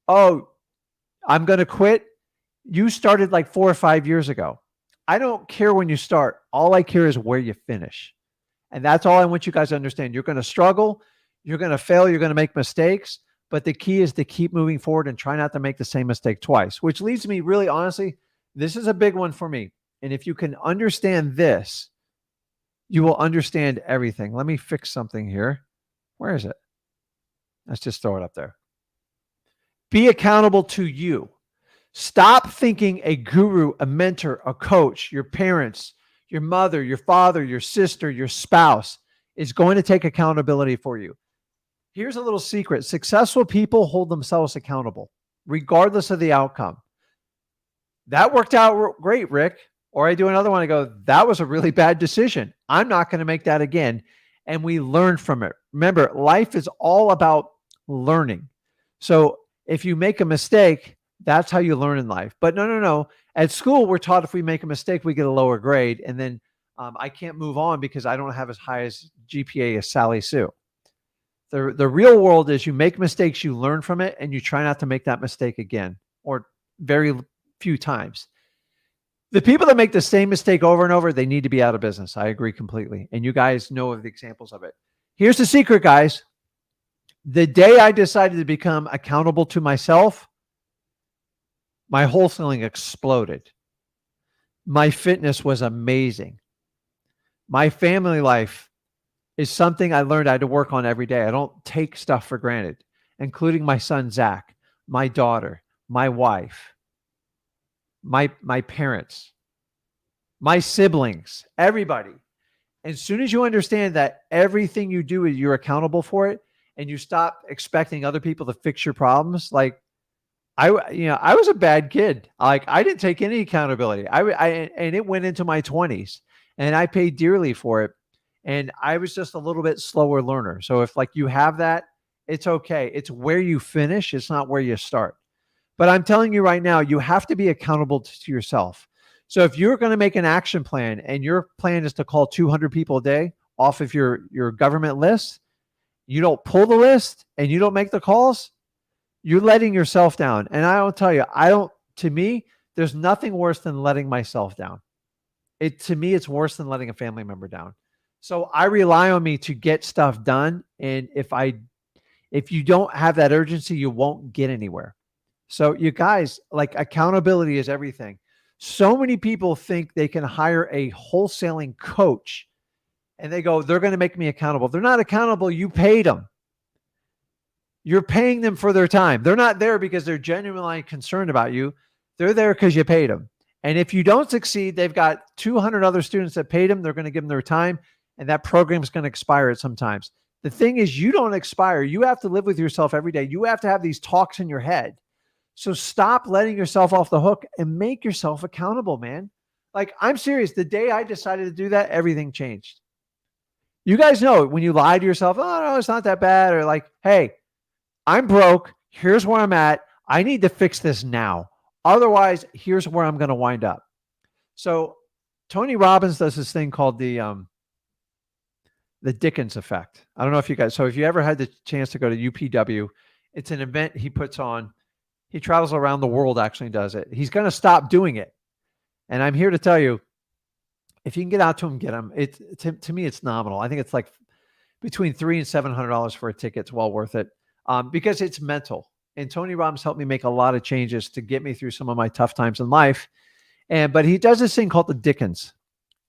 Oh, I'm going to quit. You started like 4 or 5 years ago. I don't care when you start. All I care is where you finish. And that's all I want you guys to understand. You're going to struggle. You're going to fail. You're going to make mistakes. But the key is to keep moving forward and try not to make the same mistake twice, which leads me really honestly, this is a big one for me. And if you can understand this, you will understand everything. Let me fix something here. Where is it? Let's just throw it up there. Be accountable to you. Stop thinking a guru, a mentor, a coach, your parents, your mother, your father, your sister, your spouse is going to take accountability for you. Here's a little secret. Successful people hold themselves accountable, regardless of the outcome. That worked out great, Rick. Or I do another one. I go, that was a really bad decision. I'm not going to make that again. And we learn from it. Remember, life is all about learning. So if you make a mistake, that's how you learn in life. But no. At school, we're taught if we make a mistake, we get a lower grade. And then I can't move on because I don't have as high as GPA as Sally Sue. The real world is you make mistakes, you learn from it, and you try not to make that mistake again or very few times. The people that make the same mistake over and over, they need to be out of business. I agree completely. And you guys know of the examples of it. Here's the secret, guys. The day I decided to become accountable to myself, my wholesaling exploded. My fitness was amazing. My family life is something I learned I had to work on every day. I don't take stuff for granted, including my son, Zach, my daughter, my wife, my parents, my siblings, everybody. As soon as you understand that everything you do, you're accountable for it, and you stop expecting other people to fix your problems. Like I was a bad kid. Like I didn't take any accountability. And it went into my 20s and I paid dearly for it. And I was just a little bit slower learner. So if like you have that, it's okay. It's where you finish. It's not where you start. But I'm telling you right now, you have to be accountable to yourself. So if you're going to make an action plan and your plan is to call 200 people a day off of your government list, you don't pull the list and you don't make the calls, you're letting yourself down. And I will tell you, to me, there's nothing worse than letting myself down. To me, it's worse than letting a family member down. So I rely on me to get stuff done. And if you don't have that urgency, you won't get anywhere. So you guys, like accountability is everything. So many people think they can hire a wholesaling coach and they go, they're going to make me accountable. They're not accountable. You paid them. You're paying them for their time. They're not there because they're genuinely concerned about you. They're there because you paid them. And if you don't succeed, they've got 200 other students that paid them. They're going to give them their time. And that program is going to expire at sometimes. The thing is, you don't expire. You have to live with yourself every day. You have to have these talks in your head. So stop letting yourself off the hook and make yourself accountable, man. Like, I'm serious. The day I decided to do that, everything changed. You guys know when you lie to yourself, oh, no, it's not that bad. Or like, hey, I'm broke. Here's where I'm at. I need to fix this now. Otherwise, here's where I'm going to wind up. So Tony Robbins does this thing called the Dickens effect. I don't know if you guys, so if you ever had the chance to go to UPW, it's an event he puts on. He travels around the world, actually does it. He's going to stop doing it. And I'm here to tell you, if you can get out to him, get him. To me, it's nominal. I think it's like between $300 and $700 for a ticket. It's well worth it because it's mental. And Tony Robbins helped me make a lot of changes to get me through some of my tough times in life. But he does this thing called the Dickens.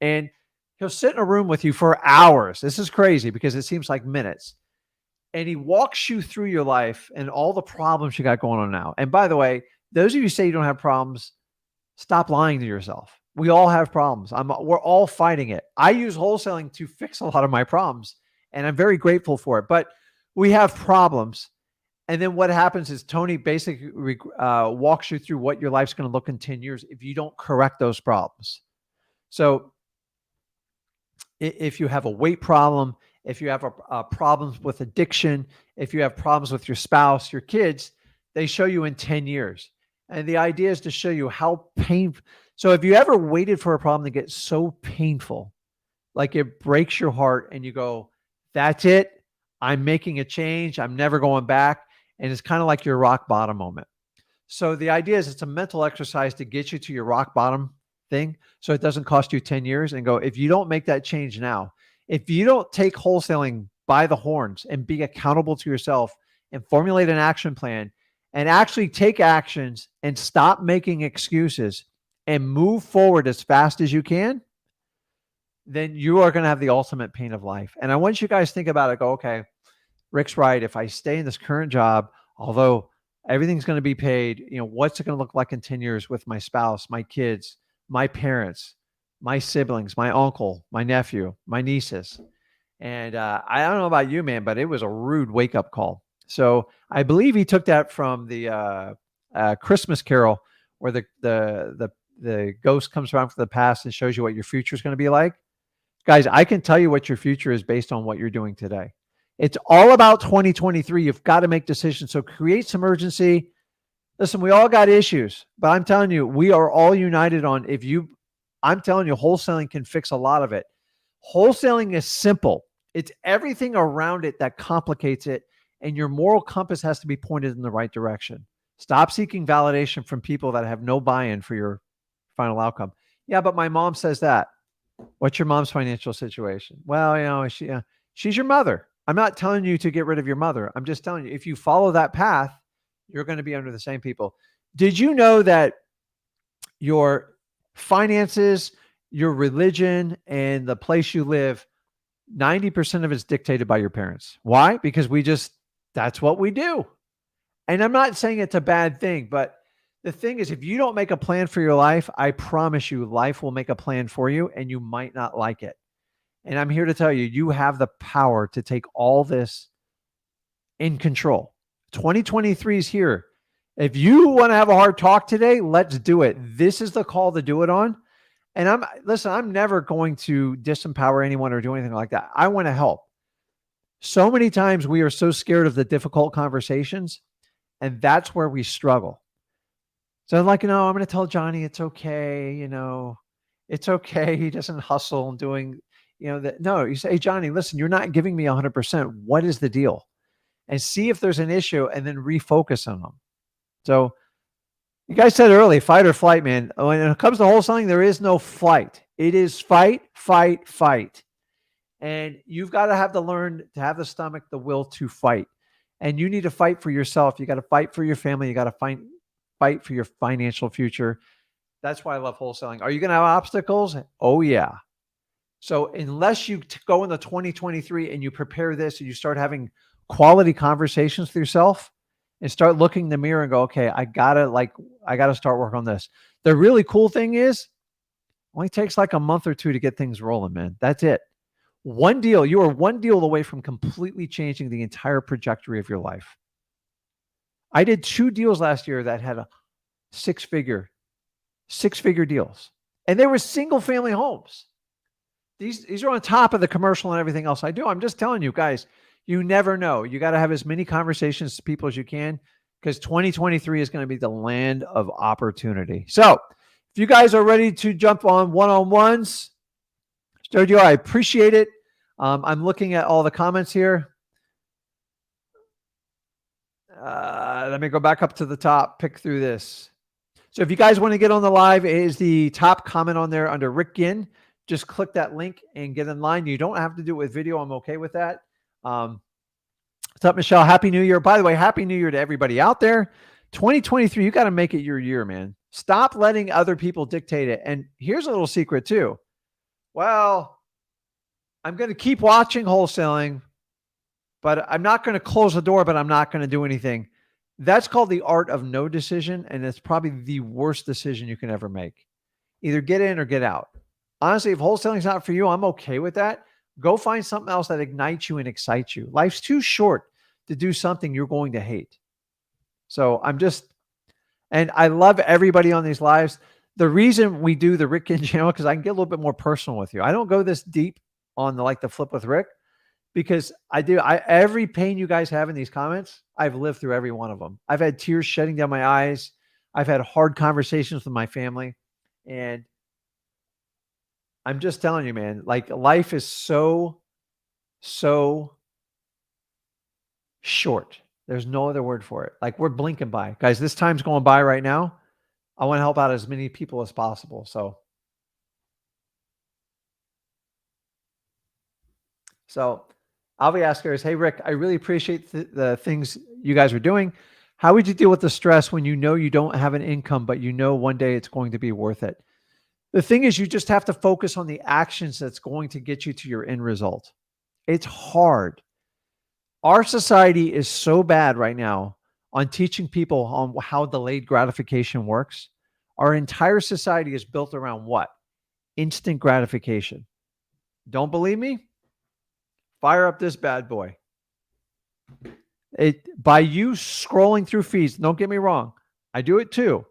And he'll sit in a room with you for hours. This is crazy because it seems like minutes. and he walks you through your life and all the problems you got going on now. And by the way, those of you who say you don't have problems, stop lying to yourself. We all have problems. We're all fighting it. I use wholesaling to fix a lot of my problems, and I'm very grateful for it. But we have problems. And then what happens is Tony basically walks you through what your life's going to look in 10 years if you don't correct those problems. So if you have a weight problem, if you have problems with addiction, if you have problems with your spouse, your kids, they show you in 10 years. And the idea is to show you how painful. So if you ever waited for a problem to get so painful, like it breaks your heart and you go, that's it. I'm making a change. I'm never going back. And it's kind of like your rock bottom moment. So the idea is it's a mental exercise to get you to your rock bottom thing. So it doesn't cost you 10 years and go, if you don't make that change now, if you don't take wholesaling by the horns and be accountable to yourself and formulate an action plan and actually take actions and stop making excuses and move forward as fast as you can, then you are going to have the ultimate pain of life. And I want you guys to think about it. Go, okay, Rick's right. If I stay in this current job, although everything's going to be paid, what's it going to look like in 10 years with my spouse, my kids, my parents, my siblings, my uncle, my nephew, my nieces. And I don't know about you, man, but it was a rude wake-up call. So I believe he took that from the Christmas Carol, where the ghost comes around from the past and shows you what your future is going to be like. Guys, I can tell you what your future is based on what you're doing today. It's all about 2023. You've got to make decisions. So create some urgency. Listen, we all got issues, but I'm telling you, we are all united on I'm telling you, wholesaling can fix a lot of it. Wholesaling is simple. It's everything around it that complicates it, and your moral compass has to be pointed in the right direction. Stop seeking validation from people that have no buy-in for your final outcome. Yeah, but my mom says that. What's your mom's financial situation? Well, she's your mother. I'm not telling you to get rid of your mother. I'm just telling you, if you follow that path, you're going to be under the same people. Did you know that your finances, your religion, and the place you live, 90% of it's dictated by your parents? Why? Because that's what we do. And I'm not saying it's a bad thing, but the thing is, if you don't make a plan for your life, I promise you, life will make a plan for you, and you might not like it. And I'm here to tell you, you have the power to take all this in control. 2023 is here. If you want to have a hard talk today, let's do it. This is the call to do it on. And I'm never going to disempower anyone or do anything like that. I want to help. So many times we are so scared of the difficult conversations, and that's where we struggle. So I'm like, I'm going to tell Johnny it's okay. It's okay. He doesn't hustle and doing, that. No, you say, hey, Johnny, listen, you're not giving me 100%. What is the deal? And see if there's an issue and then refocus on them. So you guys said early, fight or flight, man. When it comes to wholesaling, there is no flight. It is fight, fight, fight. And you've got to learn to have the stomach, the will to fight. And you need to fight for yourself. You got to fight for your family. You got to fight for your financial future. That's why I love wholesaling. Are you going to have obstacles? Oh, yeah. So unless you go into 2023 and you prepare this and you start having quality conversations with yourself and start looking in the mirror and go, okay, I gotta start working on this. The really cool thing is, it only takes like a month or two to get things rolling, man. That's it. One deal. You are one deal away from completely changing the entire trajectory of your life. I did 2 deals last year that had a six-figure deals, and they were single-family homes. These are on top of the commercial and everything else I do. I'm just telling you guys, you never know. You got to have as many conversations with people as you can, because 2023 is going to be the land of opportunity. So if you guys are ready to jump on one-on-ones, Sergio, I appreciate it. I'm looking at all the comments here. Let me go back up to the top, pick through this. So if you guys want to get on the live, it is the top comment on there under Rick Ginn. Just click that link and get in line. You don't have to do it with video. I'm okay with that. What's up, Michelle? Happy New Year. By the way, Happy New Year to everybody out there. 2023, you got to make it your year, man. Stop letting other people dictate it. And here's a little secret too. Well, I'm going to keep watching wholesaling, but I'm not going to close the door, but I'm not going to do anything. That's called the art of no decision. And it's probably the worst decision you can ever make. Either get in or get out. Honestly, if wholesaling is not for you, I'm okay with that. Go find something else that ignites you and excites you. Life's too short to do something you're going to hate. So and I love everybody on these lives. The reason we do the Rick Ginn channel, because I can get a little bit more personal with you. I don't go this deep on the flip with Rick, because every pain you guys have in these comments, I've lived through every one of them. I've had tears shedding down my eyes. I've had hard conversations with my family. And I'm just telling you, man, like life is so short. There's no other word for it. Like we're blinking by. Guys, this time's going by right now. I want to help out as many people as possible. So I'll be asking us, hey, Rick, I really appreciate the things you guys are doing. How would you deal with the stress when you know you don't have an income, but you know one day it's going to be worth it? The thing is, you just have to focus on the actions that's going to get you to your end result. It's hard. Our society is so bad right now on teaching people on how delayed gratification works. Our entire society is built around what? Instant gratification. Don't believe me? Fire up this bad boy. By you scrolling through feeds, don't get me wrong, I do it too.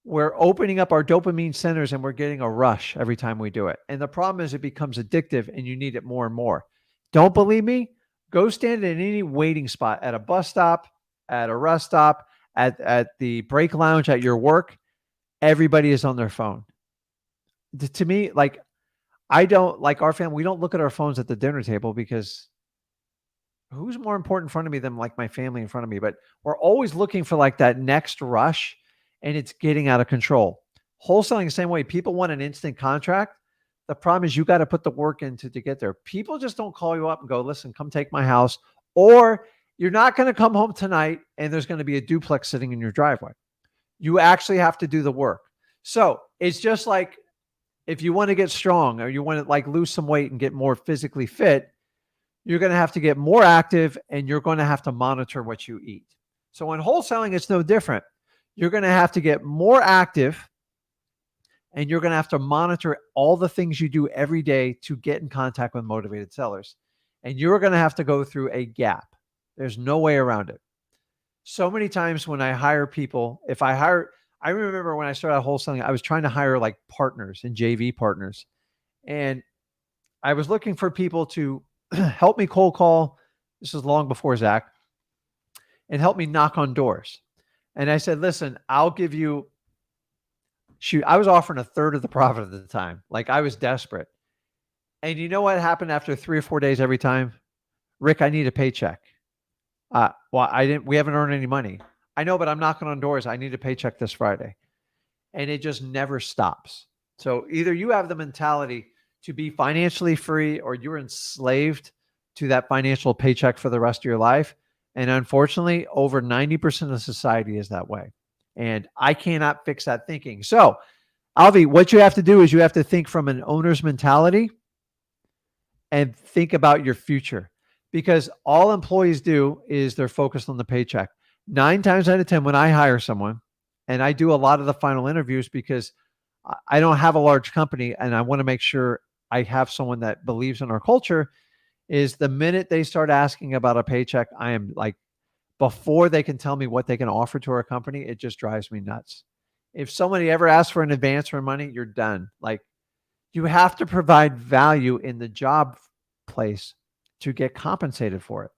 We're opening up our dopamine centers and we're getting a rush every time we do it. And the problem is it becomes addictive and you need it more and more. Don't believe me? Go stand in any waiting spot at a bus stop, at a rest stop, at the break lounge at your work. Everybody is on their phone. To me, like, I don't, like our family, we don't look at our phones at the dinner table because who's more important in front of me than like my family in front of me? But we're always looking for like that next rush and it's getting out of control. Wholesaling the same way. People want an instant contract. The problem is you got to put the work into to get there. People just don't call you up and go, listen, come take my house. Or you're not going to come home tonight and there's going to be a duplex sitting in your driveway. You actually have to do the work. So it's just like if you want to get strong or you want to like lose some weight and get more physically fit, you're going to have to get more active and you're going to have to monitor what you eat. So in wholesaling, it's no different. You're going to have to get more active and you're going to have to monitor all the things you do every day to get in contact with motivated sellers. And you're going to have to go through a gap. There's no way around it. So many times when I hire people, I remember when I started wholesaling, I was trying to hire like partners and JV partners. And I was looking for people to help me cold call. This is long before Zach, and help me knock on doors. And I said, listen, I'll give you, I was offering a third of the profit at the time. Like I was desperate. And you know what happened after 3 or 4 days every time? Rick, I need a paycheck. We haven't earned any money. I know, but I'm knocking on doors. I need a paycheck this Friday. And it just never stops. So either you have the mentality to be financially free or you're enslaved to that financial paycheck for the rest of your life. And unfortunately, over 90% of society is that way. And I cannot fix that thinking. So, Alvi, what you have to do is you have to think from an owner's mentality and think about your future. Because all employees do is they're focused on the paycheck. 9 times out of 10, when I hire someone, and I do a lot of the final interviews because I don't have a large company and I want to make sure I have someone that believes in our culture, is the minute they start asking about a paycheck, I am like, before they can tell me what they can offer to our company, it just drives me nuts. If somebody ever asks for an advance for money, you're done. Like you have to provide value in the job place to get compensated for it.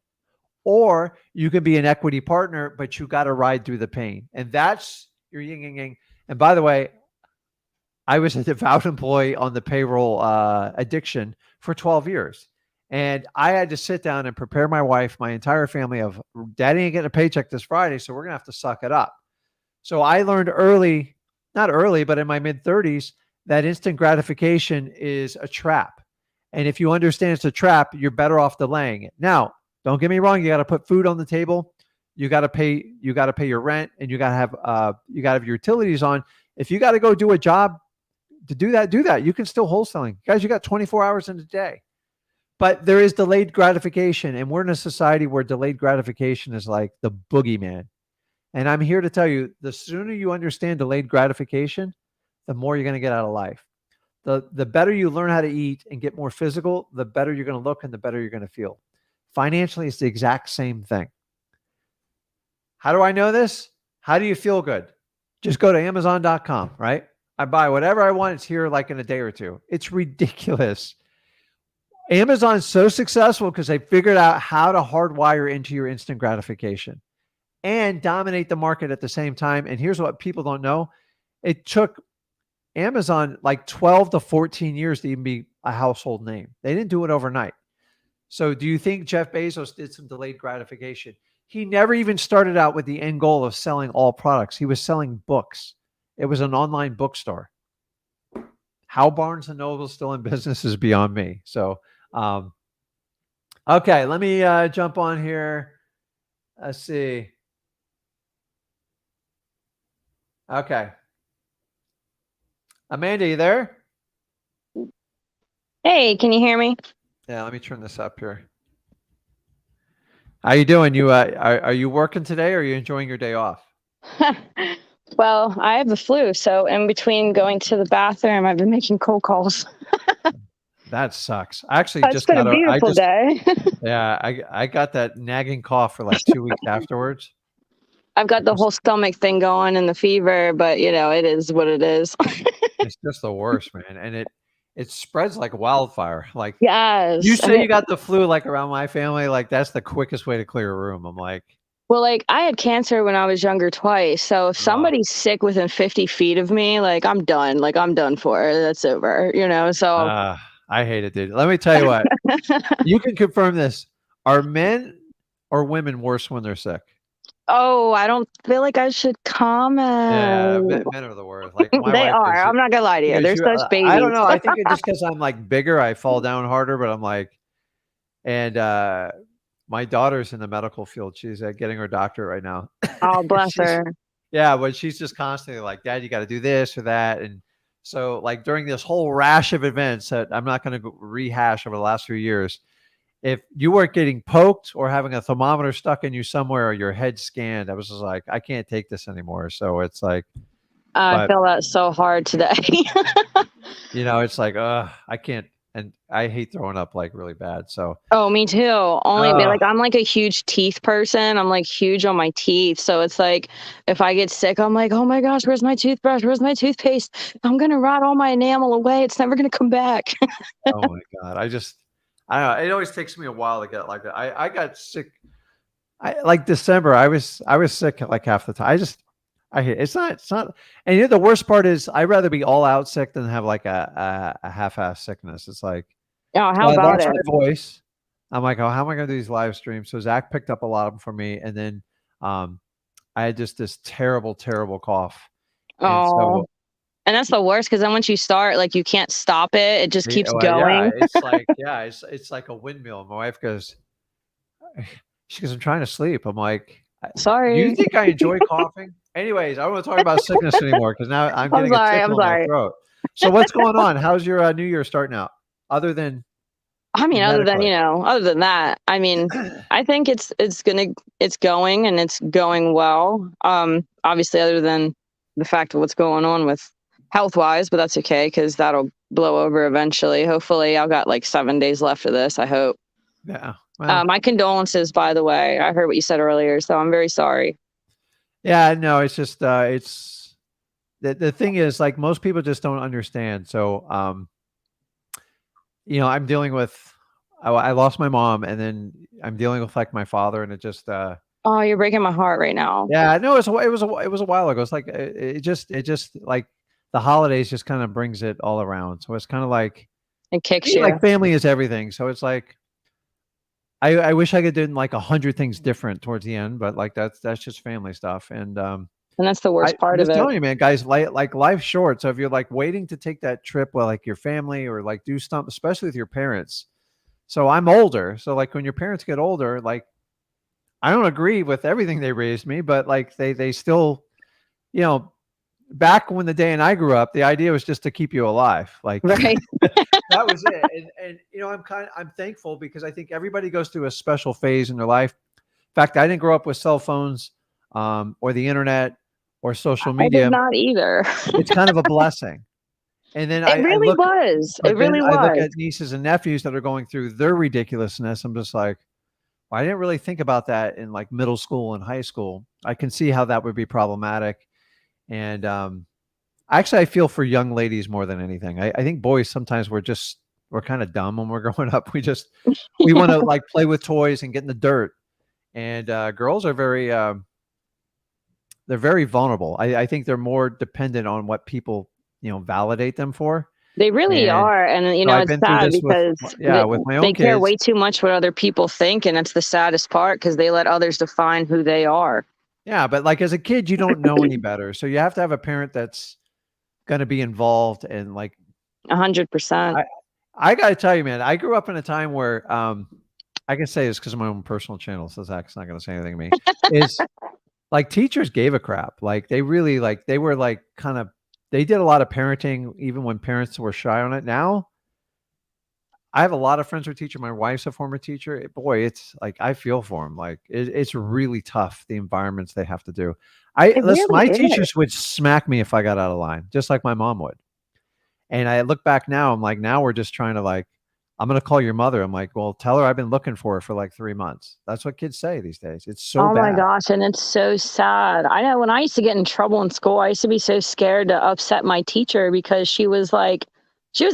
Or you can be an equity partner, but you got to ride through the pain. And that's your yin and yang. And by the way, I was a devout employee on the payroll addiction for 12 years. And I had to sit down and prepare my wife, my entire family of daddy ain't getting a paycheck this Friday. So we're going to have to suck it up. So I learned early, not early, but in my mid 30s, that instant gratification is a trap. And if you understand it's a trap, you're better off delaying it. Now, don't get me wrong. You got to put food on the table. You got to pay your rent and you got to have your utilities on. If you got to go do a job to do that, do that. You can still wholesaling. Guys, you got 24 hours in a day. But there is delayed gratification, and we're in a society where delayed gratification is like the boogeyman. And I'm here to tell you, the sooner you understand delayed gratification, the more you're going to get out of life. The better you learn how to eat and get more physical, the better you're going to look and the better you're going to feel. Financially, it's the exact same thing. How do I know this? How do you feel good? Just go to Amazon.com, right? I buy whatever I want. It's here like in a day or two. It's ridiculous. Amazon's so successful because they figured out how to hardwire into your instant gratification and dominate the market at the same time. And here's what people don't know. It took Amazon like 12 to 14 years to even be a household name. They didn't do it overnight. So do you think Jeff Bezos did some delayed gratification? He never even started out with the end goal of selling all products. He was selling books. It was an online bookstore. How Barnes and Noble is still in business is beyond me. So, okay, let me jump on here. Let's see. Okay. Amanda, you there? Hey, can you hear me? Yeah, let me turn this up here. How you doing? You are you working today or are you enjoying your day off? Well, I have the flu, so in between going to the bathroom, I've been making cold calls. That sucks. I actually It's just been a got beautiful day. yeah, I got that nagging cough for like 2 weeks afterwards. I've got the whole stomach thing going and the fever, but it is what it is. It's just the worst, man. And it spreads like wildfire. Like Yes. you say you got the flu like around my family, like that's the quickest way to clear a room. I'm like, Well, like I had cancer when I was younger twice. So if somebody's sick within 50 feet of me, like I'm done. Like I'm done for. That's over, so. I hate it, dude. Let me tell you what. You can confirm this. Are men or women worse when they're sick? Oh, I don't feel like I should Yeah, comment. men are the worst. Like my They wife are. is I'm not gonna lie to you. because They're such I don't babies. know. I think it just because I'm like bigger, I fall down harder, but I'm like, and my daughter's in the medical field. She's getting her doctorate right now. Oh, bless her. Yeah, but she's just constantly like, Dad, you got to do this or that. And so, like, during this whole rash of events that I'm not going to rehash over the last few years, if you weren't getting poked or having a thermometer stuck in you somewhere or your head scanned, I was just like, I can't take this anymore. So it's like, I but, feel that so hard today. it's like, I can't. And I hate throwing up like really bad. So, Oh, me too. I'm like a huge teeth person. I'm like huge on my teeth. So it's like if I get sick, I'm like, oh my gosh, where's my toothbrush? Where's my toothpaste? I'm gonna rot all my enamel away. It's never gonna come back. oh my God. I don't know. It always takes me a while to get like that. I got sick. Like December, I was sick like half the time. I hate it's not. And the worst part is I'd rather be all out sick than have like a half-ass sickness. It's like, Oh, so how I about lost it? my voice. I'm like, oh, how am I going to do these live streams? So Zach picked up a lot of them for me. And then I had just this terrible, terrible cough. And Oh, so and that's the worst because then once you start, like you can't stop it. It just keeps yeah, going. it's like, it's like a windmill. My wife goes, she goes, I'm trying to sleep. I'm like, do you Sorry. think I enjoy coughing? Anyways, I don't want to talk about sickness anymore because now I'm getting a tickle in my throat. So what's going on? How's your New Year starting out? Other than Other medically? than that, I think it's going and it's going well. Obviously other than the fact of what's going on with health wise, but that's okay because that'll blow over eventually. Hopefully I've got like 7 days left of this, I hope. Yeah. Well, My condolences, by the way. I heard what you said earlier, so I'm very sorry. yeah, no, it's just it's the thing is like most people just don't understand. So I'm dealing with I lost my mom and then I'm dealing with like my father and it just Oh, you're breaking my heart right now. yeah, no, it was a while ago. It's like it just like the holidays just kind of brings it all around. So it's kind of like It kicks you. like family is everything. So it's like I wish I could do like 100 things different towards the end, but like that's just family stuff. And And that's the worst I'm part of just it. telling you, man, guys, like life's short. So if you're like waiting to take that trip, well, like your family or like do something, especially with your parents. So I'm older. So like when your parents get older, like I don't agree with everything they raised me, but like they still, you know, back when the day and I grew up, the idea was just to keep you alive. Like Right. that was it. And I'm thankful because I think everybody goes through a special phase in their life. In fact, I didn't grow up with cell phones, or the internet or social I did media. not either. It's kind of a blessing. And then It I really look, was. It but then really I look was. at nieces and nephews that are going through their ridiculousness. I'm just like, well, I didn't really think about that in like middle school and high school. I can see how that would be problematic. And actually, I feel for young ladies more than anything. I think boys sometimes we're kind of dumb when we're growing up. We want to like play with toys and get in the dirt. And girls are they're very vulnerable. I think they're more dependent on what people validate them for. They really And are. And, so I've it's been through sad this because with my they own care kids. way too much what other people think. And it's the saddest part because they let others define who they are. Yeah, but like as a kid, you don't know any better. So you have to have a parent that's going to be involved and like 100%. I got to tell you, man, I grew up in a time where I can say this because of my own personal channel, so Zach's not going to say anything to me. Is like teachers gave a crap. Like they really they were like they did a lot of parenting even when parents were shy on it. Now I have a lot of friends who are teachers. My wife's a former teacher. Boy, it's like I feel for them. Like it's really tough, the environments they have to do. It Listen, really my is. teachers would smack me if I got out of line, just like my mom would. And I look back now, I'm like, now we're just trying to like, I'm going to call your mother. I'm like, well, tell her I've been looking for her for like 3 months. That's what kids say these days. It's so Oh my bad. gosh. And it's so sad. I know when I used to get in trouble in school, I used to be so scared to upset my teacher because she was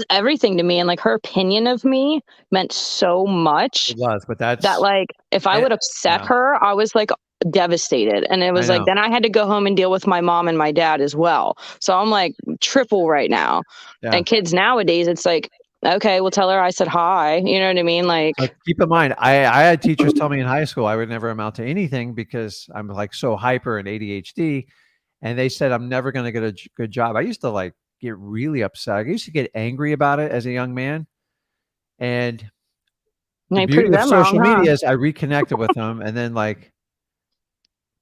everything to me. And like her opinion of me meant so much It was, but that like if I would upset yeah, her, I was like devastated. And it I was like, know. then I had to go home and deal with my mom and my dad as well. So I'm like triple right now. Yeah. And kids nowadays, it's like, okay, well, tell her I said hi. You know what I mean? Like, But keep in mind, I had teachers tell me in high school I would never amount to anything because I'm like so hyper and ADHD. And they said I'm never going to get a good job. I used to like get really upset. I used to get angry about it as a young man. And the I beauty proved of them wrong, social huh? media is I reconnected with them. And then like,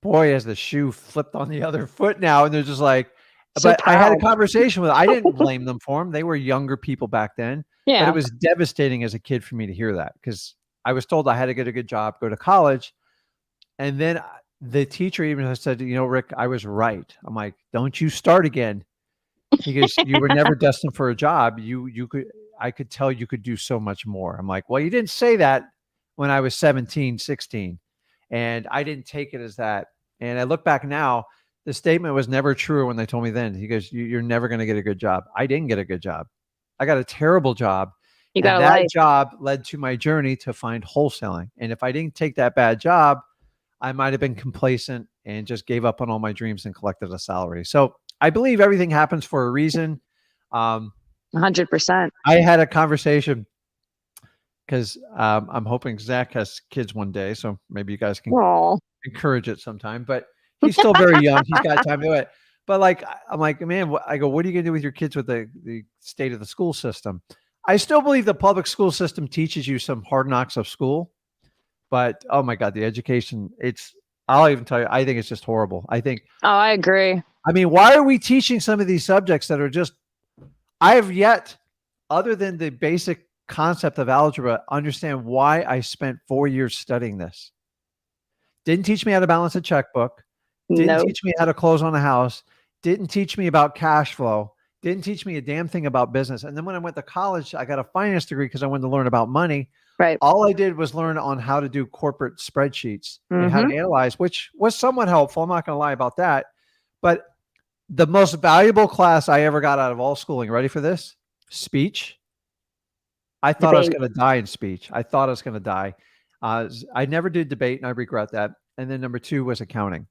boy, as the shoe flipped on the other foot now. And they're just like, So but I had a proud. conversation with, I didn't blame them for them. They were younger people back then, but Yeah. it was devastating as a kid for me to hear that because I was told I had to get a good job, go to college. And then the teacher even said, Rick, I was right. I'm like, don't you start again. He goes, you were never destined for a job. I could tell you could do so much more. I'm like, well, you didn't say that when I was 17, 16. And I didn't take it as that. And I look back now, the statement was never true when they told me then. He goes, you're never going to get a good job. I didn't get a good job. I got a terrible job. You And got a that life. job led to my journey to find wholesaling. And if I didn't take that bad job, I might have been complacent and just gave up on all my dreams and collected a salary. So I believe everything happens for a reason. 100%. I had a conversation because I'm hoping Zach has kids one day. So maybe you guys can Aw. encourage it sometime, but he's still very young. He's got time to do it. But like, I'm like, man, I go, what are you going to do with your kids with the state of the school system? I still believe the public school system teaches you some hard knocks of school, but oh my God, the education, I'll even tell you, I think it's just horrible. Oh, I agree. I mean, why are we teaching some of these subjects that are just, I have yet, other than the basic concept of algebra, understand why I spent 4 years studying this. Didn't teach me how to balance a checkbook. Didn't teach me how to close on a house. Didn't teach me about cash flow. Didn't teach me a damn thing about business. And then when I went to college, I got a finance degree because I wanted to learn about money. Right. All I did was learn on how to do corporate spreadsheets and how to analyze, which was somewhat helpful. I'm not going to lie about that. But the most valuable class I ever got out of all schooling, ready for this? Speech. I thought I was going to die in speech. I thought I was going to die. I never did debate, and I regret that. And then number 2 was accounting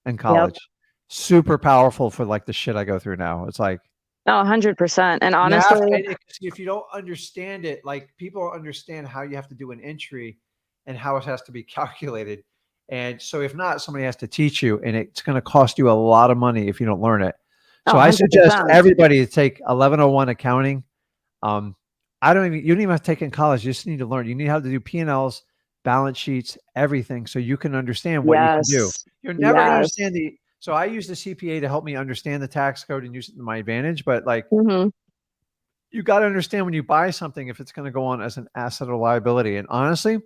in college. Yep. Super powerful for like the shit I go through now. It's like, oh, 100%. And honestly, if you don't understand it, like people don't understand how you have to do an entry and how it has to be calculated. And so if not, somebody has to teach you, and it's going to cost you a lot of money if you don't learn it. So I suggest everybody to take 1101 accounting. You don't even have to take it in college. You just need to learn. You need how to do P&Ls, balance sheets, everything, so you can understand what you can do. You're never going to understand So I use the CPA to help me understand the tax code and use it to my advantage. But like, you got to understand when you buy something, if it's going to go on as an asset or liability. And honestly,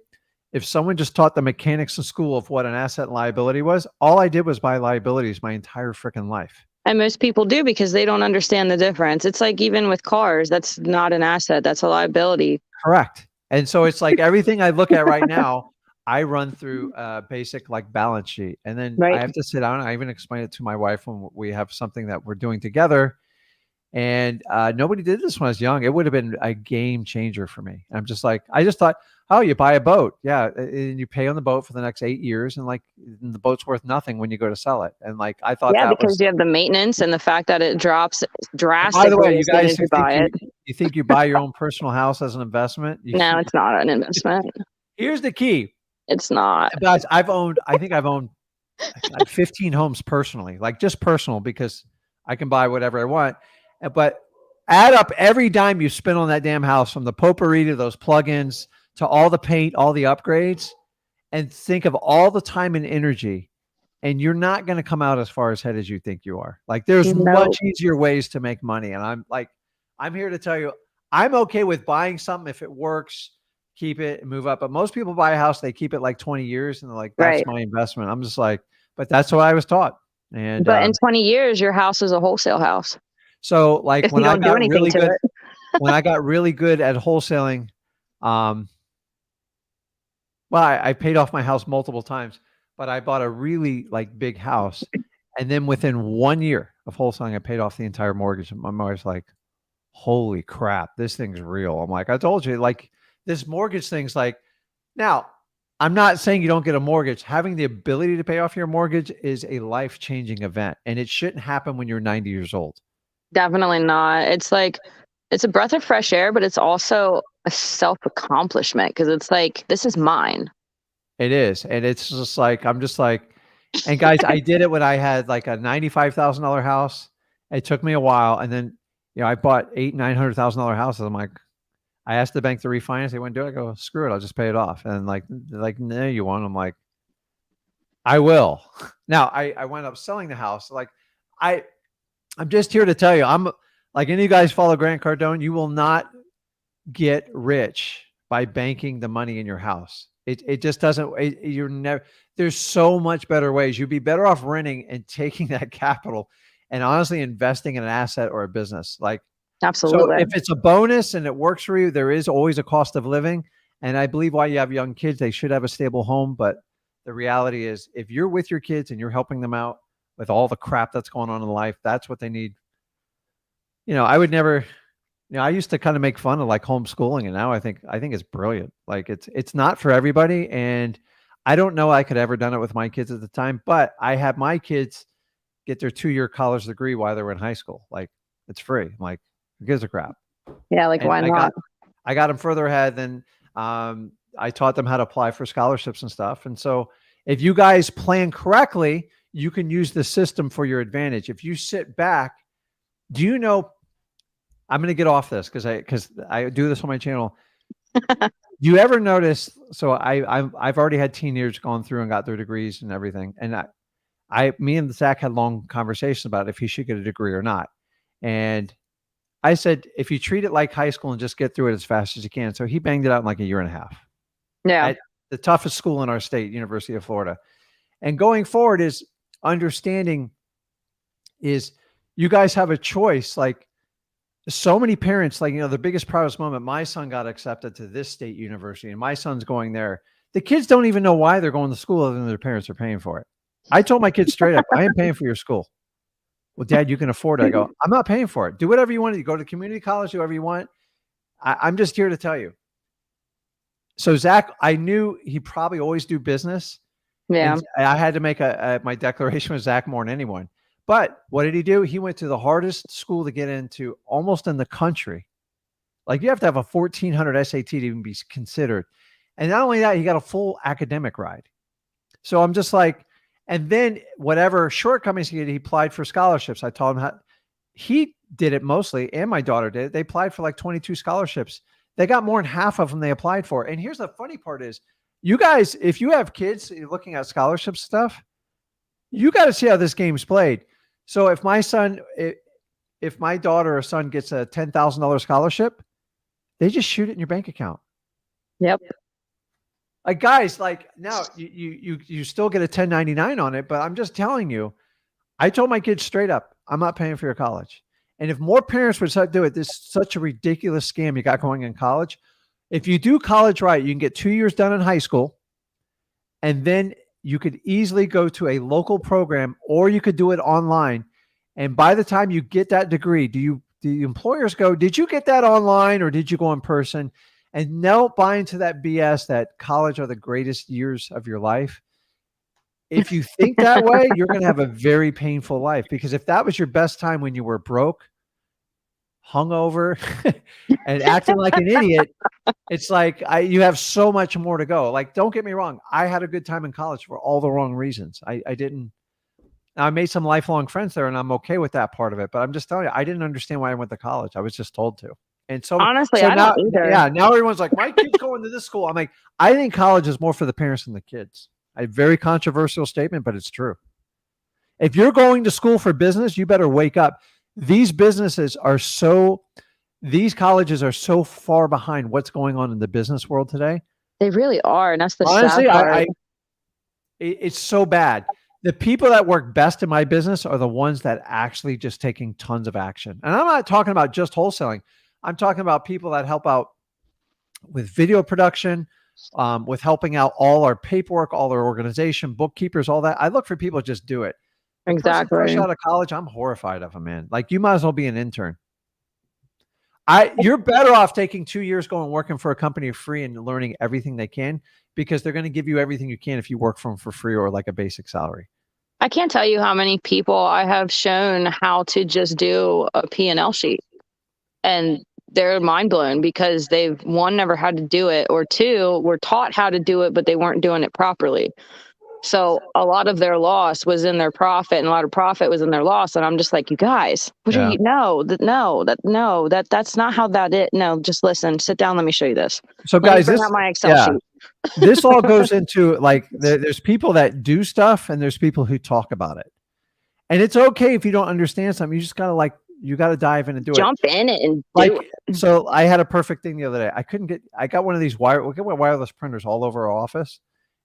if someone just taught the mechanics in school of what an asset and liability was, all I did was buy liabilities my entire freaking life. And most people do because they don't understand the difference. It's like even with cars, that's not an asset, that's a liability. Correct. And so it's like everything I look at right now, I run through a basic like balance sheet. And then I have to sit down. I even explain it to my wife when we have something that we're doing together. And nobody did this when I was young. It would have been a game changer for me. I'm just like, I just thought, oh, you buy a boat. Yeah. And you pay on the boat for the next 8 years. And like the boat's worth nothing when you go to sell it. And like, I thought that because was, you have the maintenance and the fact that it drops drastically. by the way, you guys you buy it. You think you buy your own personal house as an investment? No, it's not an investment. Here's the key. It's not. Guys, I think I've owned like 15 homes personally, like just personal, because I can buy whatever I want. But add up every dime you spend on that damn house, from the potpourri to those plugins to all the paint, all the upgrades, and think of all the time and energy, and you're not going to come out as far ahead as you think you are. Like there's much easier ways to make money. And I'm here to tell you, I'm okay with buying something. If it works, keep it and move up. But most people buy a house, they keep it like 20 years and they're like, that's my investment. I'm just like, but that's what I was taught. And but in 20 years, your house is a wholesale house. So like when I got really good, when I got really good at wholesaling, well, I paid off my house multiple times, but I bought a really like big house. And then within 1 year of wholesaling, I paid off the entire mortgage. And my wife's like, holy crap, this thing's real. I'm like, I told you, like this mortgage thing's like, now I'm not saying you don't get a mortgage. Having the ability to pay off your mortgage is a life-changing event. And it shouldn't happen when you're 90 years old. Definitely not. It's like, it's a breath of fresh air, but it's also a self-accomplishment because it's like, this is mine. It is. And it's just like, I'm just like, and guys, I did it when I had like a $95,000 house. It took me a while. And then, I bought $800,000-$900,000 houses. I'm like, I asked the bank to refinance. They wouldn't do it. I go, screw it. I'll just pay it off. And like, no, you won't. I'm like, I will. Now I wound up selling the house. Like I'm just here to tell you, I'm like, any of you guys follow Grant Cardone, you will not get rich by banking the money in your house. It just doesn't, you're never, there's so much better ways. You'd be better off renting and taking that capital and honestly investing in an asset or a business. Like, absolutely. So if it's a bonus and it works for you, there is always a cost of living. And I believe while you have young kids, they should have a stable home. But the reality is, if you're with your kids and you're helping them out with all the crap that's going on in life, that's what they need. I would never, I used to kind of make fun of like homeschooling, and now I think it's brilliant. Like it's not for everybody. And I don't know I could ever done it with my kids at the time, but I had my kids get their 2-year college degree while they were in high school. Like it's free. I'm like, who gives a crap? Yeah. Like why not? I got them further ahead than, I taught them how to apply for scholarships and stuff. And so if you guys plan correctly, you can use the system for your advantage. If you sit back, I'm going to get off this because I do this on my channel. You ever notice? So I've already had teenagers gone through and got their degrees and everything. And me and Zach had long conversations about if he should get a degree or not. And I said, if you treat it like high school and just get through it as fast as you can. So he banged it out in like a year and a half. Yeah. At the toughest school in our state, University of Florida. And going forward is understanding is you guys have a choice. Like so many parents, like, the biggest proudest moment, my son got accepted to this state university and my son's going there. The kids don't even know why they're going to school other than their parents are paying for it. I told my kids straight up, I am paying for your school. Well, Dad, you can afford it. I go, I'm not paying for it. Do whatever you want. You go to community college, do whatever you want. I'm just here to tell you. So Zach, I knew he'd probably always do business. Yeah. And I had to make my declaration with Zach more than anyone. But what did he do? He went to the hardest school to get into almost in the country. Like you have to have a 1400 SAT to even be considered. And not only that, he got a full academic ride. So I'm just like, and then whatever shortcomings he applied for scholarships. I told him how he did it mostly. And my daughter did. They applied for like 22 scholarships. They got more than half of them they applied for. And here's the funny part is, you guys, if you have kids, you're looking at scholarship stuff, You got to see how this game's played. So if my daughter or son gets a $10,000 scholarship, they just shoot it in your bank account. Yep. Like guys, like now you still get a 1099 on it, but I'm just telling you, I told my kids straight up, I'm not paying for your college. And if more parents would start do it, this is such a ridiculous scam you got going in college. If you do college right, you can get 2 years done in high school, and then you could easily go to a local program, or you could do it online. And by the time you get that degree, do the employers go, did you get that online or did you go in person? And don't buy into that BS that college are the greatest years of your life. If you think that way, you're going to have a very painful life, because if that was your best time when you were broke, hungover, and acting like an idiot, it's like you have so much more to go. Like, don't get me wrong. I had a good time in college for all the wrong reasons. I made some lifelong friends there, and I'm okay with that part of it. But I'm just telling you, I didn't understand why I went to college. I was just told to. And so honestly, so I now, don't either. yeah, now everyone's like, my kid's going to this school. I'm like, I think college is more for the parents than the kids. A very controversial statement, but it's true. If you're going to school for business, you better wake up. These colleges are so far behind what's going on in the business world today. They really are. And that's the Honestly, sad part. it's so bad. The people that work best in my business are the ones that actually just taking tons of action. And I'm not talking about just wholesaling. I'm talking about people that help out with video production, with helping out all our paperwork, all our organization, bookkeepers, all that. I look for people to just do it. Exactly. Fresh out of college, I'm horrified of them, man. Like, you might as well be an intern. You're better off taking 2 years going working for a company free and learning everything they can, because they're going to give you everything you can if you work for them for free or like a basic salary. I can't tell you how many people I have shown how to just do a P&L sheet, and they're mind blown because they've, one, never had to do it, or two, were taught how to do it, but they weren't doing it properly. So a lot of their loss was in their profit, and a lot of profit was in their loss. And I'm just like, you guys, what are you? That's not how that is. No, just listen, sit down. Let me show you this. So guys, this, my Excel sheet. This all goes into, like, there's people that do stuff and there's people who talk about it. And it's okay if you don't understand something. You just got to you got to dive in and do it. Jump in it and do it. So I had a perfect thing the other day. I got one of these wireless printers all over our office.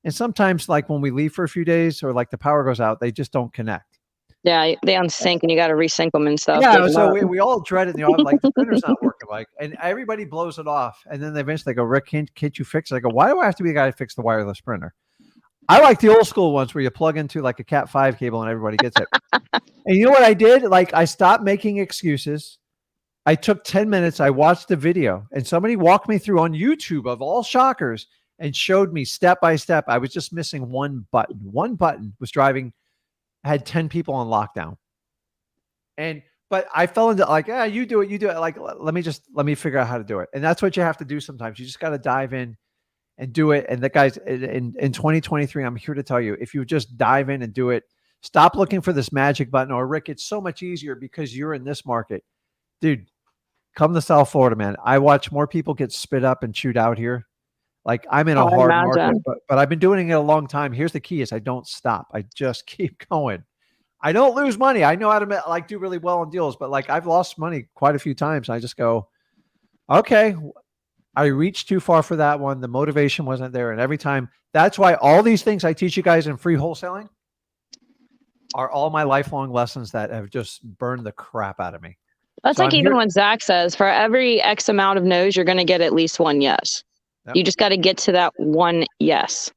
And sometimes, like, when we leave for a few days or like the power goes out, they just don't connect. Yeah, they unsync and you got to resync them and stuff. Yeah, so we all dread it. Like, the printer's not working. And everybody blows it off. And then they eventually go, Rick, can't you fix it? I go, why do I have to be the guy to fix the wireless printer? I like the old school ones where you plug into like a Cat 5 cable and everybody gets it. And you know what I did? Like, I stopped making excuses. I took 10 minutes. I watched the video, and somebody walked me through on YouTube, of all shockers, and showed me step by step. I was just missing one button. One button was had 10 people on lockdown. But I fell into like, yeah, you do it. Like, let me figure out how to do it. And that's what you have to do sometimes. You just got to dive in and do it. And the guys in 2023, I'm here to tell you, if you just dive in and do it, stop looking for this magic button. Or, Rick, it's so much easier because you're in this market. Dude, come to South Florida, man. I watch more people get spit up and chewed out here. Like, I'm in a hard market, but I've been doing it a long time. Here's the key: is I don't stop. I just keep going. I don't lose money. I know how to do really well on deals, but like, I've lost money quite a few times. I just go, okay, I reached too far for that one. The motivation wasn't there. And every time, that's why all these things I teach you guys in free wholesaling are all my lifelong lessons that have just burned the crap out of me. That's so like even when Zach says, for every X amount of no's, you're going to get at least one yes. Yep. You just got to get to that one yes.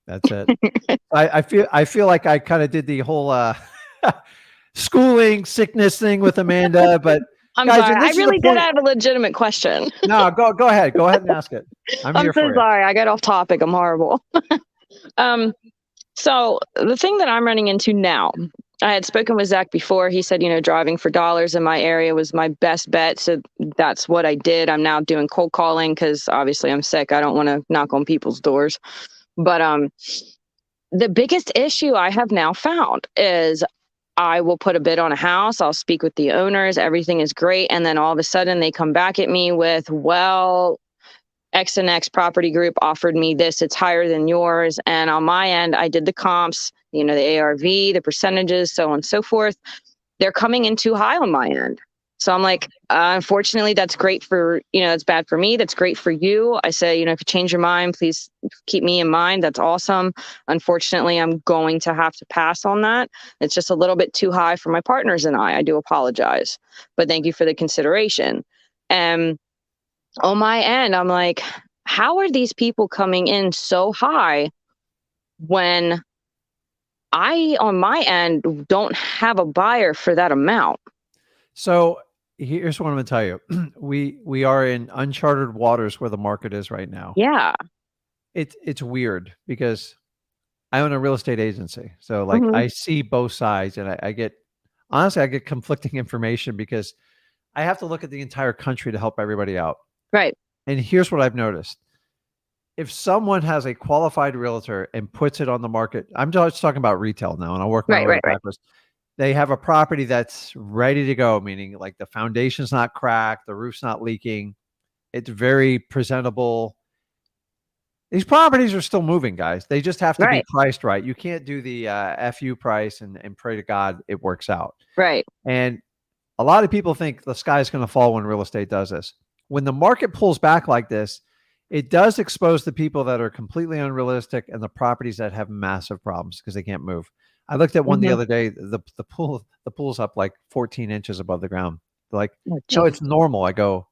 That's it. I feel like I kind of did the whole schooling sickness thing with Amanda, but I'm guys, sorry. I really did have a legitimate question. No, go ahead. Go ahead and ask it. I'm here so sorry. I got off topic. I'm horrible. So the thing that I'm running into now, I had spoken with Zach before. He said, driving for dollars in my area was my best bet. So that's what I did. I'm now doing cold calling because obviously I'm sick. I don't want to knock on people's doors. But the biggest issue I have now found is I will put a bid on a house. I'll speak with the owners. Everything is great. And then all of a sudden they come back at me with, well, X and X property group offered me this, it's higher than yours. And on my end, I did the comps, you know, the ARV, the percentages, so on and so forth. They're coming in too high on my end. So I'm like, unfortunately, that's great for, you know, it's bad for me. That's great for you. I say, you know, if you change your mind, please keep me in mind. That's awesome. Unfortunately, I'm going to have to pass on that. It's just a little bit too high for my partners and I do apologize, but thank you for the consideration. And on my end, I'm like, how are these people coming in so high when I, on my end, don't have a buyer for that amount? So here's what I'm going to tell you. We are in uncharted waters where the market is right now. Yeah. It's weird because I own a real estate agency. So like I see both sides, and I get, honestly, I get conflicting information because I have to look at the entire country to help everybody out. Right. And here's what I've noticed. If someone has a qualified realtor and puts it on the market, I'm just talking about retail now, and I'll work my way backwards. They have a property that's ready to go, meaning like the foundation's not cracked, the roof's not leaking. It's very presentable. These properties are still moving, guys. They just have to be priced right. You can't do the FU price and pray to God it works out. Right. And a lot of people think the sky's going to fall when real estate does this. When the market pulls back like this, it does expose the people that are completely unrealistic and the properties that have massive problems because they can't move. I looked at one the other day. The pool's up like 14 inches above the ground. They're like, no, it's normal. I go,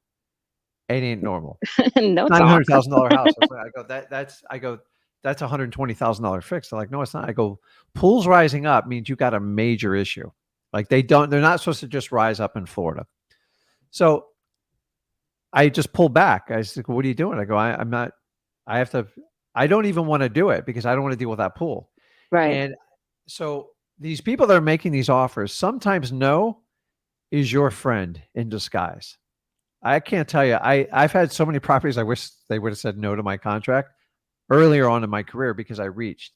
it ain't normal. No, it's $900,000 house. I go, that's $120,000 fix. They're like, no, it's not. I go, pools rising up means you got a major issue. Like they're not supposed to just rise up in Florida. So I just pulled back. I said, what are you doing? I go, I don't even want to do it because I don't want to deal with that pool. Right. And so these people that are making these offers, sometimes no is your friend in disguise. I can't tell you. I've had so many properties I wish they would have said no to my contract earlier on in my career because I reached.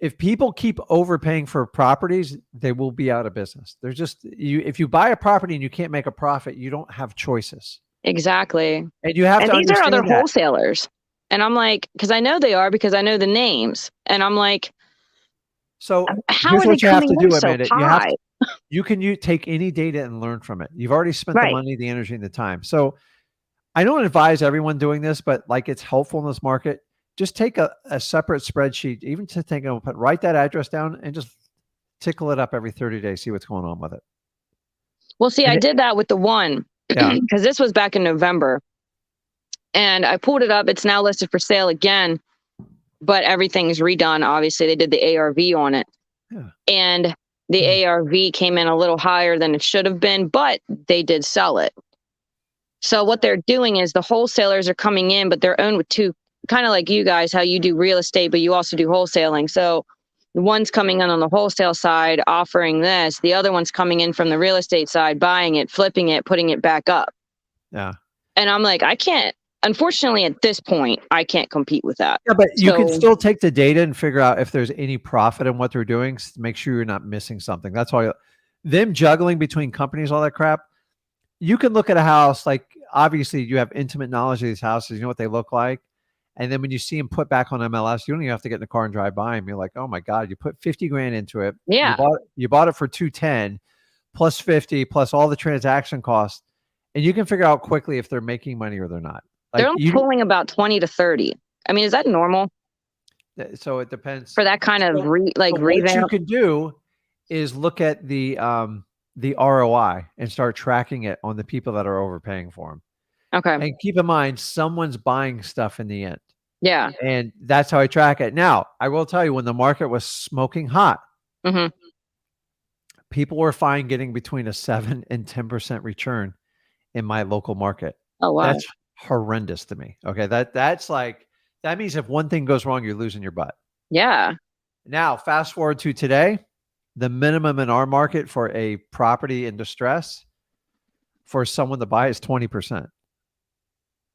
If people keep overpaying for properties, they will be out of business. They're just if you buy a property and you can't make a profit, you don't have choices. Exactly. And you have to these are other understand that. wholesalers. And I'm like, because I know they are because I know the names. And I'm like, so how here's are what they you have coming to do, in so high? You can take any data and learn from it. You've already spent the money, the energy, and the time. So I don't advise everyone doing this, but like it's helpful in this market. Just take a separate spreadsheet, even to write that address down and just tickle it up every 30 days, see what's going on with it. Well, see, I did that with the one because this was back in November. And I pulled it up. It's now listed for sale again, but everything's redone. Obviously, they did the ARV on it. Yeah. And the ARV came in a little higher than it should have been, but they did sell it. So what they're doing is the wholesalers are coming in, but they're owned with two, kind of like you guys, how you do real estate, but you also do wholesaling. So one's coming in on the wholesale side, offering this. The other one's coming in from the real estate side, buying it, flipping it, putting it back up. Yeah. And I'm like, I can't, unfortunately, at this point, I can't compete with that. Yeah, but you can still take the data and figure out if there's any profit in what they're doing to make sure you're not missing something. That's why them juggling between companies, all that crap. You can look at a house, like obviously you have intimate knowledge of these houses, you know what they look like. And then when you see them put back on MLS, you don't even have to get in the car and drive by them. You're like, oh my God, you put 50 grand into it. Yeah. You bought it for 210 plus 50 plus all the transaction costs. And you can figure out quickly if they're making money or they're not. Like they're pulling about 20 to 30. I mean, is that normal? So it depends. For that kind of revamp. What you could do is look at the ROI and start tracking it on the people that are overpaying for them. Okay. And keep in mind, someone's buying stuff in the end. Yeah. And that's how I track it. Now, I will tell you, when the market was smoking hot, people were fine getting between a 7 and 10% return in my local market. Oh, wow. That's horrendous to me. Okay. That's like, that means if one thing goes wrong, you're losing your butt. Yeah. Now, fast forward to today, the minimum in our market for a property in distress for someone to buy is 20%.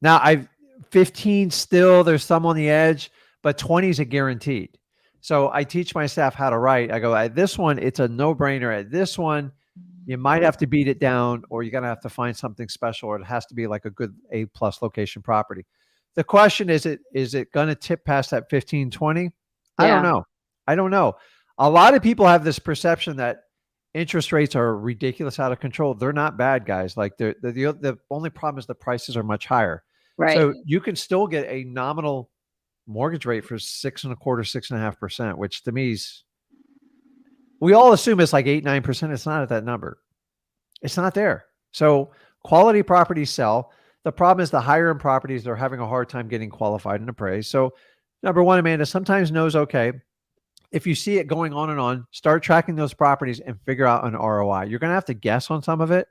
Now 15 still, there's some on the edge, but 20 is a guaranteed. So I teach my staff how to write. I go, at this one, it's a no-brainer. At this one, you might have to beat it down, or you're going to have to find something special, or it has to be like a good A+ location property. The question is it going to tip past that 15, 20? I don't Yeah. know. I don't know. A lot of people have this perception that interest rates are ridiculous, out of control. They're not bad, guys. Like the only problem is the prices are much higher. Right. So you can still get a nominal mortgage rate for 6.25%, 6.5%, which to me is, we all assume it's like 8, 9%. It's not at that number. It's not there. So quality properties sell. The problem is the higher end properties, they're having a hard time getting qualified and appraised. So number one, Amanda, sometimes knows okay. If you see it going on and on, start tracking those properties and figure out an ROI. You're going to have to guess on some of it,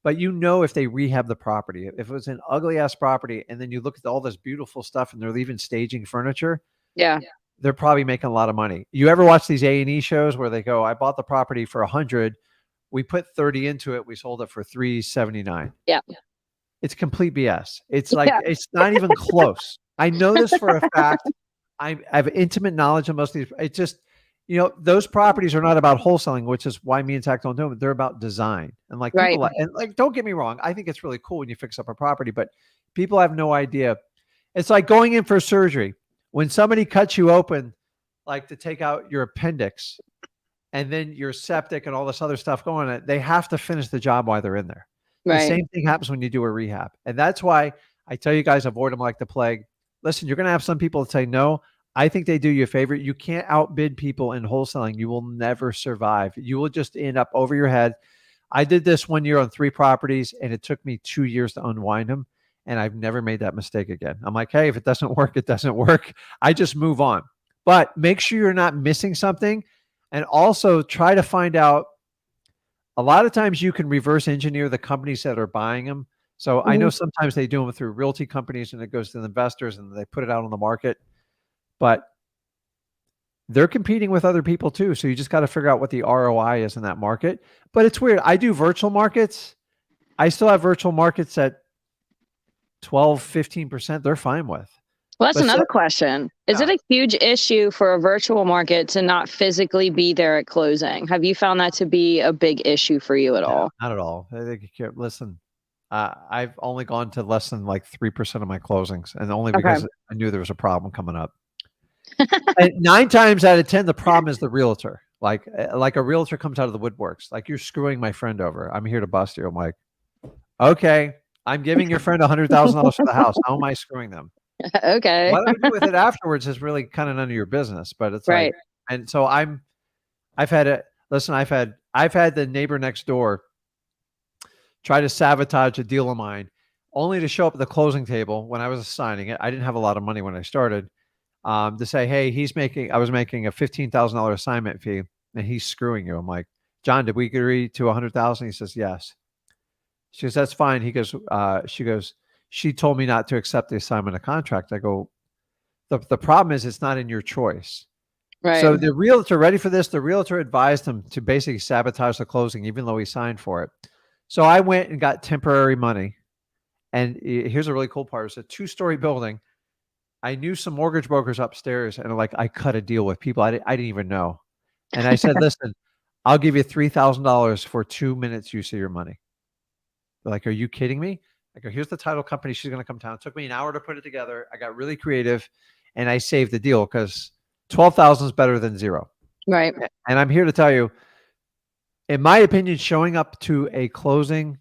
but you know if they rehab the property. If it was an ugly ass property and then you look at all this beautiful stuff and they're even staging furniture, Yeah. they're probably making a lot of money. You ever watch these A&E shows where they go, I bought the property for 100, we put 30 into it, we sold it for 379. Yeah. It's complete BS. It's like, it's not even close. I know this for a fact. I have intimate knowledge of most of these. It's just, those properties are not about wholesaling, which is why me and Tack don't do them. They're about design. And like Right. people, and like, don't get me wrong. I think it's really cool when you fix up a property, but people have no idea. It's like going in for surgery. When somebody cuts you open, like to take out your appendix and then your septic and all this other stuff going on, they have to finish the job while they're in there. Right. The same thing happens when you do a rehab. And that's why I tell you guys, avoid them like the plague. Listen, you're going to have some people that say, no, I think they do you a favor. You can't outbid people in wholesaling. You will never survive. You will just end up over your head. I did this 1 year on 3 properties and it took me 2 years to unwind them. And I've never made that mistake again. I'm like, hey, if it doesn't work, it doesn't work. I just move on. But make sure you're not missing something. And also try to find out, a lot of times you can reverse engineer the companies that are buying them. So I know sometimes they do them through realty companies and it goes to the investors and they put it out on the market, but they're competing with other people too. So you just got to figure out what the ROI is in that market. But it's weird. I do virtual markets. I still have virtual markets at 12, 15%. They're fine with. Well, that's another question. Is it a huge issue for a virtual market to not physically be there at closing? Have you found that to be a big issue for you at all? Not at all. Listen, I've only gone to less than like 3% of my closings, and only because I knew there was a problem coming up. And 9 times out of 10, the problem is the realtor. Like a realtor comes out of the woodworks. Like, you're screwing my friend over. I'm here to bust you. I'm like, okay, I'm giving your friend $100,000 for the house. How am I screwing them? Okay. What do we do with it afterwards is really kind of none of your business. But it's right. like, and so I've had the neighbor next door try to sabotage a deal of mine, only to show up at the closing table when I was assigning it. I didn't have a lot of money when I started, to say, hey, I was making a $15,000 assignment fee and he's screwing you. I'm like, John, did we agree to 100,000? He says, yes. She goes, that's fine. He goes, she goes, she told me not to accept the assignment of contract. I go, the problem is it's not in your choice. Right. So the realtor, ready for this? The realtor advised him to basically sabotage the closing, even though he signed for it. So I went and got temporary money. And here's a really cool part. It's a 2-story building. I knew some mortgage brokers upstairs, and like, I cut a deal with people I didn't even know. And I said, listen, I'll give you $3,000 for 2 minutes use of your money. They're like, are you kidding me? I go, here's the title company. She's going to come down. It took me an hour to put it together. I got really creative and I saved the deal because 12,000 is better than 0. Right. And I'm here to tell you, in my opinion, showing up to a closing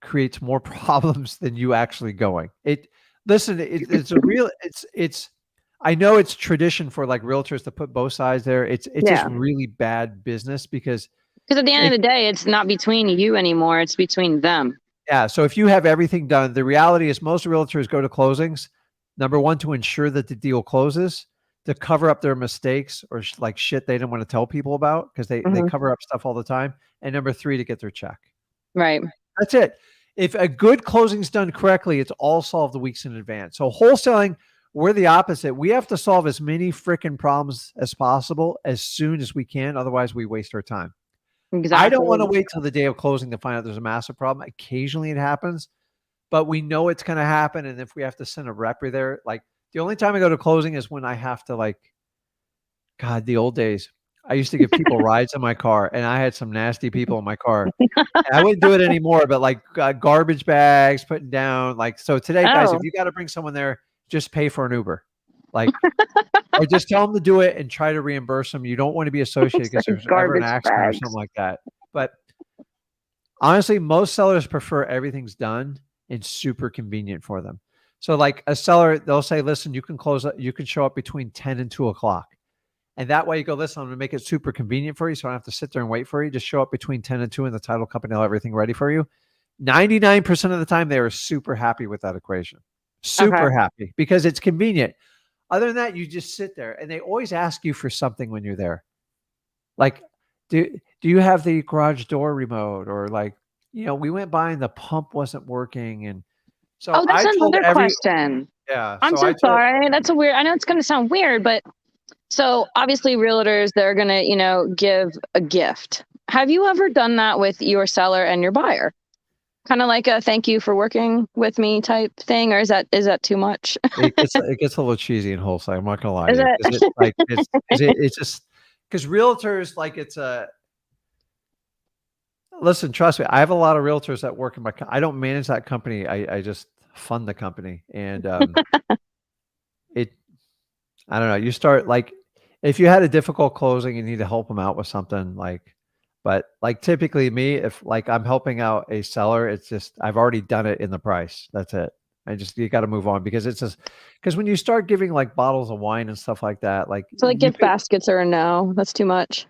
creates more problems than you actually going. It's a real, I know it's tradition for like realtors to put both sides there. It's just really bad business because at the end of the day, it's not between you anymore. It's between them. Yeah. So if you have everything done, the reality is most realtors go to closings, number one, to ensure that the deal closes, to cover up their mistakes or like shit they didn't want to tell people about because they cover up stuff all the time. And number 3, to get their check. Right. That's it. If a good closing's done correctly, it's all solved weeks in advance. So wholesaling, we're the opposite. We have to solve as many freaking problems as possible as soon as we can. Otherwise, we waste our time. Exactly. I don't want to wait till the day of closing to find out there's a massive problem. Occasionally it happens, but we know it's going to happen. And if we have to send a rep there, like the only time I go to closing is when I have to, like, God, the old days. I used to give people rides in my car, and I had some nasty people in my car. And I wouldn't do it anymore, but like garbage bags, putting down, like, so today, guys, if Oh, you got to bring someone there, just pay for an Uber, like, or just tell them to do it and try to reimburse them. You don't want to be associated because like there's ever an garbage accident or something bags. like that. But honestly, most sellers prefer everything's done and super convenient for them. So like a seller, they'll say, listen, you can you can show up between 10 and 2 o'clock. And that way you go, listen, I'm going to make it super convenient for you. So I don't have to sit there and wait for you. Just show up between 10 and 2 and the title company will have everything ready for you. 99% of the time, they are super happy with that equation. Okay. Super happy because it's convenient. Other than that, you just sit there and they always ask you for something when you're there. Like, do you have the garage door remote? Or like, we went by and the pump wasn't working. And so Oh, that's I told another question. yeah. I'm So so I told, sorry. That's a weird. I know it's going to sound weird, but so obviously realtors, they're going to, give a gift. Have you ever done that with your seller and your buyer? Kind of like a thank you for working with me type thing, or is that too much? it gets a little cheesy in wholesale. I'm not gonna lie Is to you because it's it? like it's just because realtors like it's a listen. Trust me, I have a lot of realtors that work in I don't manage that company. I just fund the company, and it I don't know. You start like if you had a difficult closing, you need to help them out with something like. But like typically me, if like I'm helping out a seller, it's just I've already done it in the price. That's it. You got to move on because it's just because when you start giving like bottles of wine and stuff like that, like So like you gift could, baskets are a no. That's too much.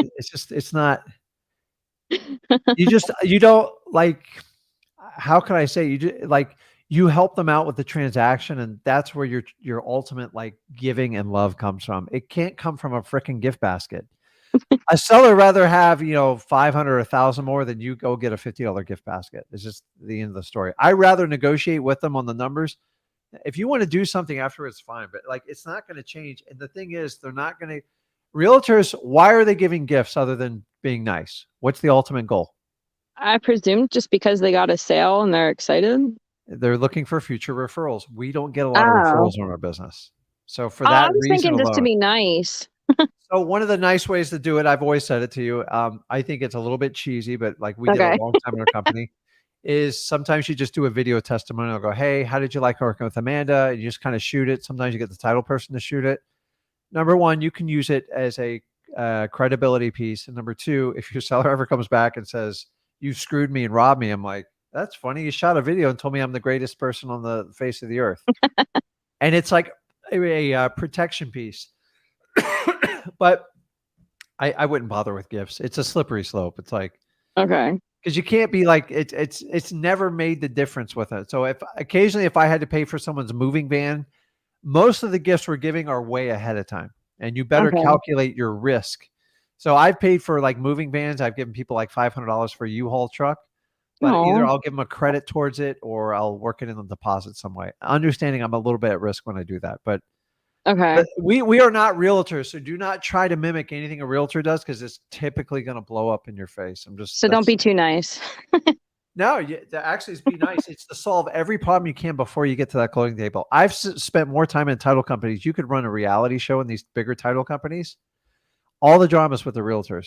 it's not. You don't like. How can I say you just like you help them out with the transaction, and that's where your ultimate like giving and love comes from. It can't come from a freaking gift basket. A seller rather have 500 or 1,000 more than you go get a $50 gift basket. It's just the end of the story. I rather negotiate with them on the numbers. If you want to do something afterwards, fine, but like it's not going to change. And the thing is, they're not going to. Realtors, why are they giving gifts other than being nice? What's the ultimate goal? I presume just because they got a sale and they're excited. They're looking for future referrals. We don't get a lot of Oh. referrals in our business. So for Oh, I that was reason thinking just to alone, be nice. so one of the nice ways to do it, I've always said it to you. I think it's a little bit cheesy, but like we did a Okay. long time in our company, is sometimes you just do a video testimonial. Go, hey, how did you like working with Amanda? And you just kind of shoot it. Sometimes you get the title person to shoot it. Number one, you can use it as a credibility piece. And number two, if your seller ever comes back and says, you screwed me and robbed me, I'm like, that's funny. You shot a video and told me I'm the greatest person on the face of the earth. And it's like a protection piece. But I wouldn't bother with gifts. It's a slippery slope. It's like, Okay. because you can't be like it's never made the difference with it. So if occasionally if I had to pay for someone's moving van, most of the gifts we're giving are way ahead of time, and you better Okay. calculate your risk. So I've paid for like moving vans. I've given people like $500 for a U-Haul truck, but either Oh. I'll give them a credit towards it or I'll work it in the deposit some way. Understanding I'm a little bit at risk when I do that, but Okay. we are not realtors, so do not try to mimic anything a realtor does because it's typically going to blow up in your face. So don't be too nice. No, actually, it's be nice. It's to solve every problem you can before you get to that closing table. I've spent more time in title companies. You could run a reality show in these bigger title companies. All the dramas with the realtors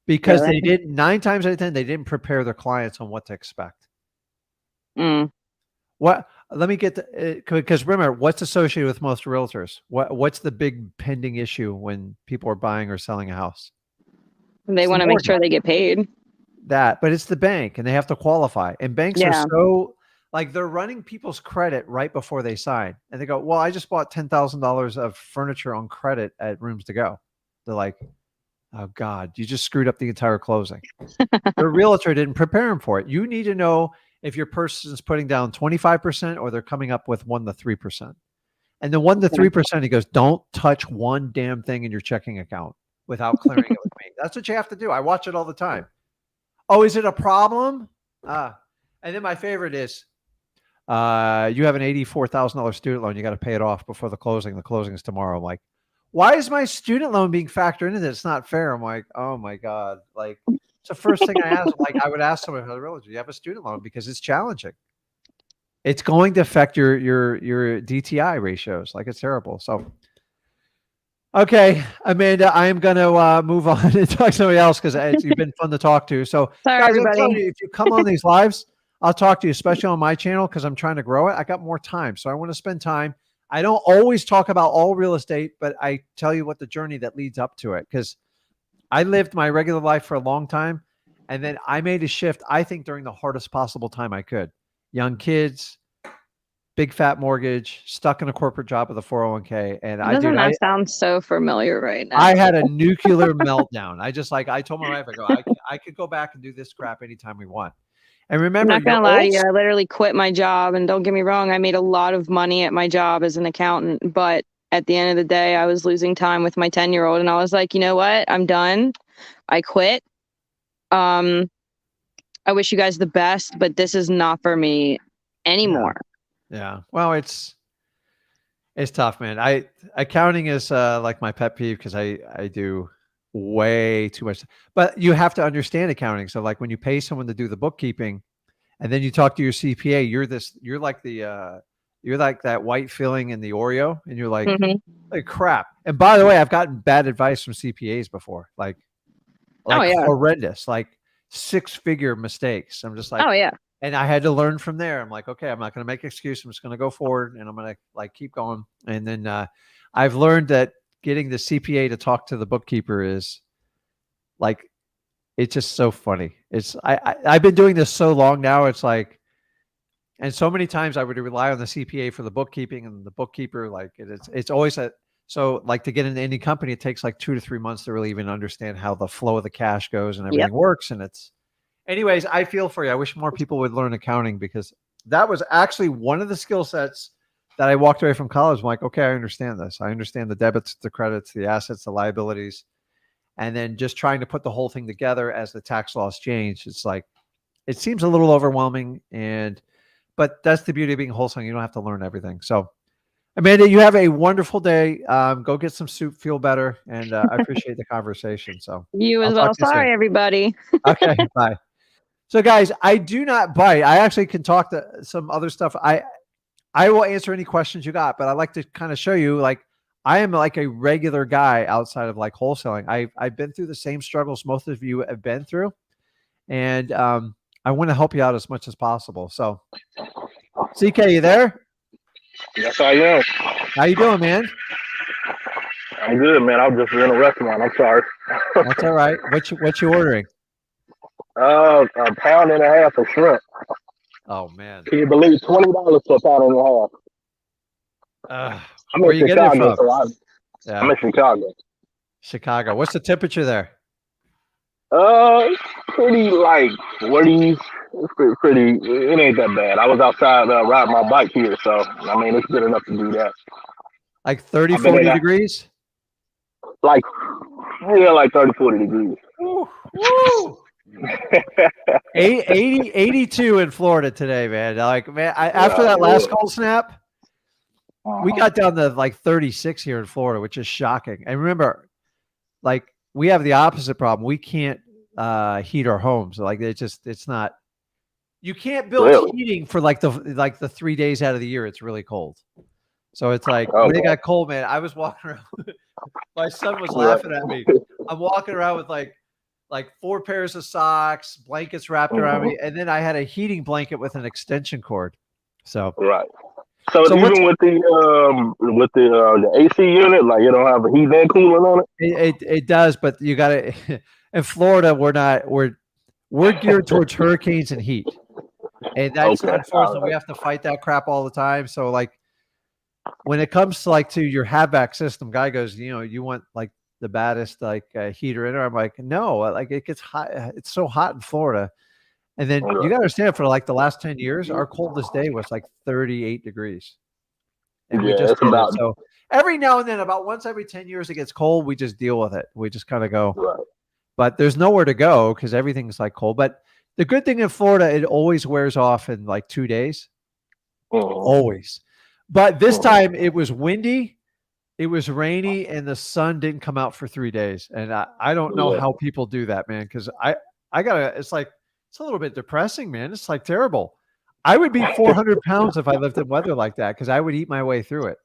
because Really? they didn't 9 times out of 10 they didn't prepare their clients on what to expect. Mm. What? Let me get because remember what's associated with most realtors. What's the big pending issue when people are buying or selling a house? They It's the want to make mortgage. sure they get paid. But it's the bank and they have to qualify. And banks are Yeah. so like they're running people's credit right before they sign. And they go, well, I just bought $10,000 of furniture on credit at Rooms to Go. They're like, oh God, you just screwed up the entire closing. The realtor didn't prepare them for it. You need to know if your person's putting down 25% or they're coming up with 1 to 3%. And the 1 to 3%, he goes, don't touch one damn thing in your checking account without clearing it with me. That's what you have to do. I watch it all the time. Oh, is it a problem? And then my favorite is you have an $84,000 student loan. You got to pay it off before the closing. The closing is tomorrow. I'm like, why is my student loan being factored into this? It's not fair. I'm like, oh my God. Like, it's the first thing I ask. Like, I would ask someone, do you have a student loan? Because it's challenging. It's going to affect your DTI ratios. Like, it's terrible. So, Okay, Amanda, I am going to move on and talk to somebody else because you've been fun to talk to. So, Sorry, guys, I'm telling everybody. you, if you come on these lives, I'll talk to you, especially on my channel because I'm trying to grow it. I got more time, so I want to spend time. I don't always talk about all real estate, but I tell you what the journey that leads up to it because I lived my regular life for a long time, and then I made a shift, I think, during the hardest possible time I could. Young kids, big fat mortgage, stuck in a corporate job with a 401k. And Doesn't that sound so familiar right now? I had a nuclear meltdown. I told my wife, I go, I could go back and do this crap anytime we want. And I'm remember, not your gonna lie to old, you. I literally quit my job, and don't get me wrong, I made a lot of money at my job as an accountant. But at the end of the day, I was losing time with my 10-year-old, and I was like, you know what? I'm done. I quit. I wish you guys the best, but this is not for me anymore. yeah. Well, it's tough, man. Accounting is like my pet peeve because I do way too much, but you have to understand accounting. So like when you pay someone to do the bookkeeping and then you talk to your CPA, you're like you're like that white filling in the Oreo and you're Mhm. like crap. And by the way, I've gotten bad advice from CPAs before, like Oh yeah. horrendous, like 6-figure mistakes. I'm just like, Oh yeah. and I had to learn from there. I'm like, okay, I'm not going to make excuse. I'm just going to go forward and I'm going to like keep going. And then I've learned that getting the CPA to talk to the bookkeeper is like, it's just so funny. I've been doing this so long now. It's like, and so many times I would rely on the CPA for the bookkeeping and the bookkeeper, like it's always so like to get into any company, it takes like 2 to 3 months to really even understand how the flow of the cash goes and everything Yep. works. And anyways, I feel for you. I wish more people would learn accounting because that was actually one of the skill sets that I walked away from college. I'm like, okay, I understand this. I understand the debits, the credits, the assets, the liabilities. And then just trying to put the whole thing together as the tax laws change. It's like, it seems a little overwhelming. But that's the beauty of being wholesaling. You don't have to learn everything. So Amanda, you have a wonderful day. Go get some soup, feel better. And I appreciate the conversation. So You I'll as talk well. to you soon. Sorry, everybody. Okay, bye. So guys, I do not bite. I actually can talk to some other stuff. I will answer any questions you got, but I like to kind of show you like I am like a regular guy outside of like wholesaling. I've been through the same struggles most of you have been through, and I want to help you out as much as possible. So, CK, you there? Yes, I am. How you doing, man? I'm good, man. I was just in a restaurant. I'm sorry. That's all right. What you ordering? A pound and a half of shrimp. Oh man, Can you believe $20 for a pound and a half? I'm where in you getting it Chicago, from? so I'm in Chicago. Chicago. What's the temperature there? Pretty like 40s. It's pretty. It ain't that bad. I was outside riding my bike here, so I mean it's good enough to do that. Like 30, I've been 40 degrees? Like, yeah, like 30, 40 degrees. Woo, woo. 82 in Florida today, man. Like, man, after that last cold snap, we got down to like 36 here in Florida, which is shocking. And remember, like, we have the opposite problem. We can't heat our homes. Like, it's not. You can't build heating for like the 3 days out of the year. It's really cold. So it's like when it got cold, man. I was walking around. My son was laughing at me. I'm walking around with like 4 pairs of socks, blankets wrapped around me, and then I had a heating blanket with an extension cord. So So even with the AC unit, like you don't have a heat and cooling on it. It does, but you got to. In Florida, we're geared towards hurricanes and heat, and that's unfortunate. We have to fight that crap all the time. So like when it comes to like to your HVAC system, guy goes, you want like the baddest like heater in there. I'm like, no, like it gets hot. It's so hot in Florida. And then you got to understand for like the last 10 years, our coldest day was like 38 degrees. And we just did it. So every now and then, about once every 10 years, it gets cold. We just deal with it. We just kind of go, but there's nowhere to go because everything's like cold. But the good thing in Florida, it always wears off in like 2 days. Always. But this time it was windy. It was rainy and the sun didn't come out for 3 days. And I don't know how people do that, man. Cause it's like, it's a little bit depressing, man. It's like terrible. I would be 400 pounds if I lived in weather like that. Cause I would eat my way through it.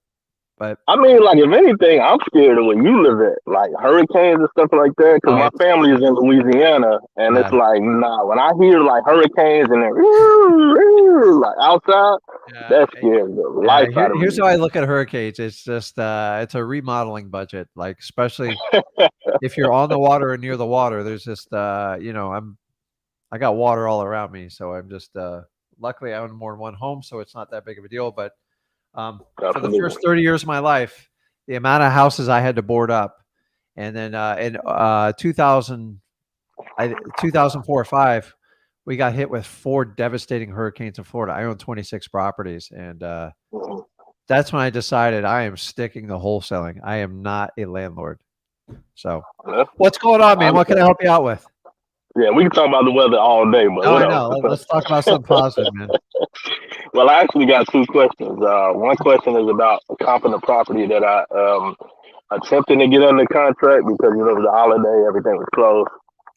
But I mean, like, if anything, I'm scared of where you live at, like hurricanes and stuff like that, because my family is in Louisiana, and it's like, nah, when I hear like hurricanes and they're like outside, that scares the life out of here's me. how I look at hurricanes. It's just it's a remodeling budget, like especially if you're on the water or near the water. There's just I got water all around me, so I'm just luckily I own more than one home, so it's not that big of a deal. But for the first 30 years of my life, the amount of houses I had to board up, and then in 2004 or 5, we got hit with 4 devastating hurricanes in Florida. I own 26 properties, and that's when I decided I am sticking to wholesaling. I am not a landlord. So, what's going on, man? What can I help you out with? Yeah, we can talk about the weather all day, but I know. Let's talk about something positive, man. Well, I actually got 2 questions. One question is about a competent property that I attempting to get under contract because it was the holiday, everything was closed.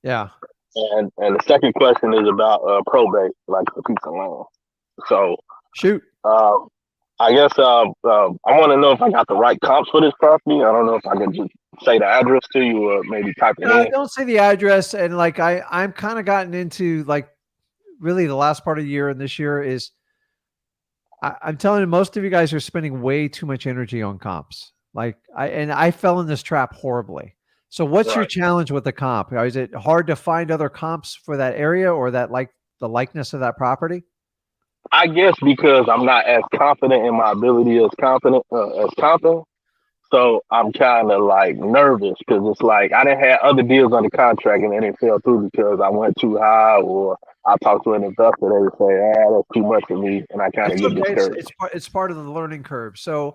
Yeah. And the second question is about probate, like a piece of land. So shoot. I guess I want to know if I got the right comps for this property. I don't know if I can just say the address to you or maybe type it in. Don't say the address. And like I'm kind of gotten into like really the last part of the year and this year is I'm telling you, most of you guys are spending way too much energy on comps. Like I fell in this trap horribly. So what's your challenge with the comp? Is it hard to find other comps for that area or that like the likeness of that property? I guess because I'm not as confident in my ability as confident. So I'm kind of like nervous because it's like I didn't have other deals under contract and then it fell through because I went too high or I talked to an investor. They would say, that's too much for me. And I kind of get discouraged. It's part of the learning curve. So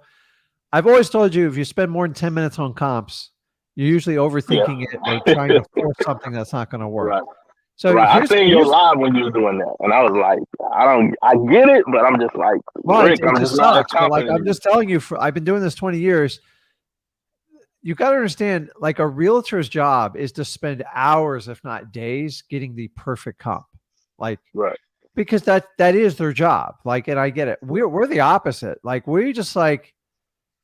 I've always told you, if you spend more than 10 minutes on comps, you're usually overthinking it or trying to force something that's not going to work. Right. So I seen you live when you were doing that, and I was like, I get it, but I'm just like, Rick, it just sucks. But like, I'm just telling you, I've been doing this 20 years. You got to understand, like a realtor's job is to spend hours, if not days, getting the perfect comp. Like, because that is their job. Like, and I get it. We're the opposite. Like, we just like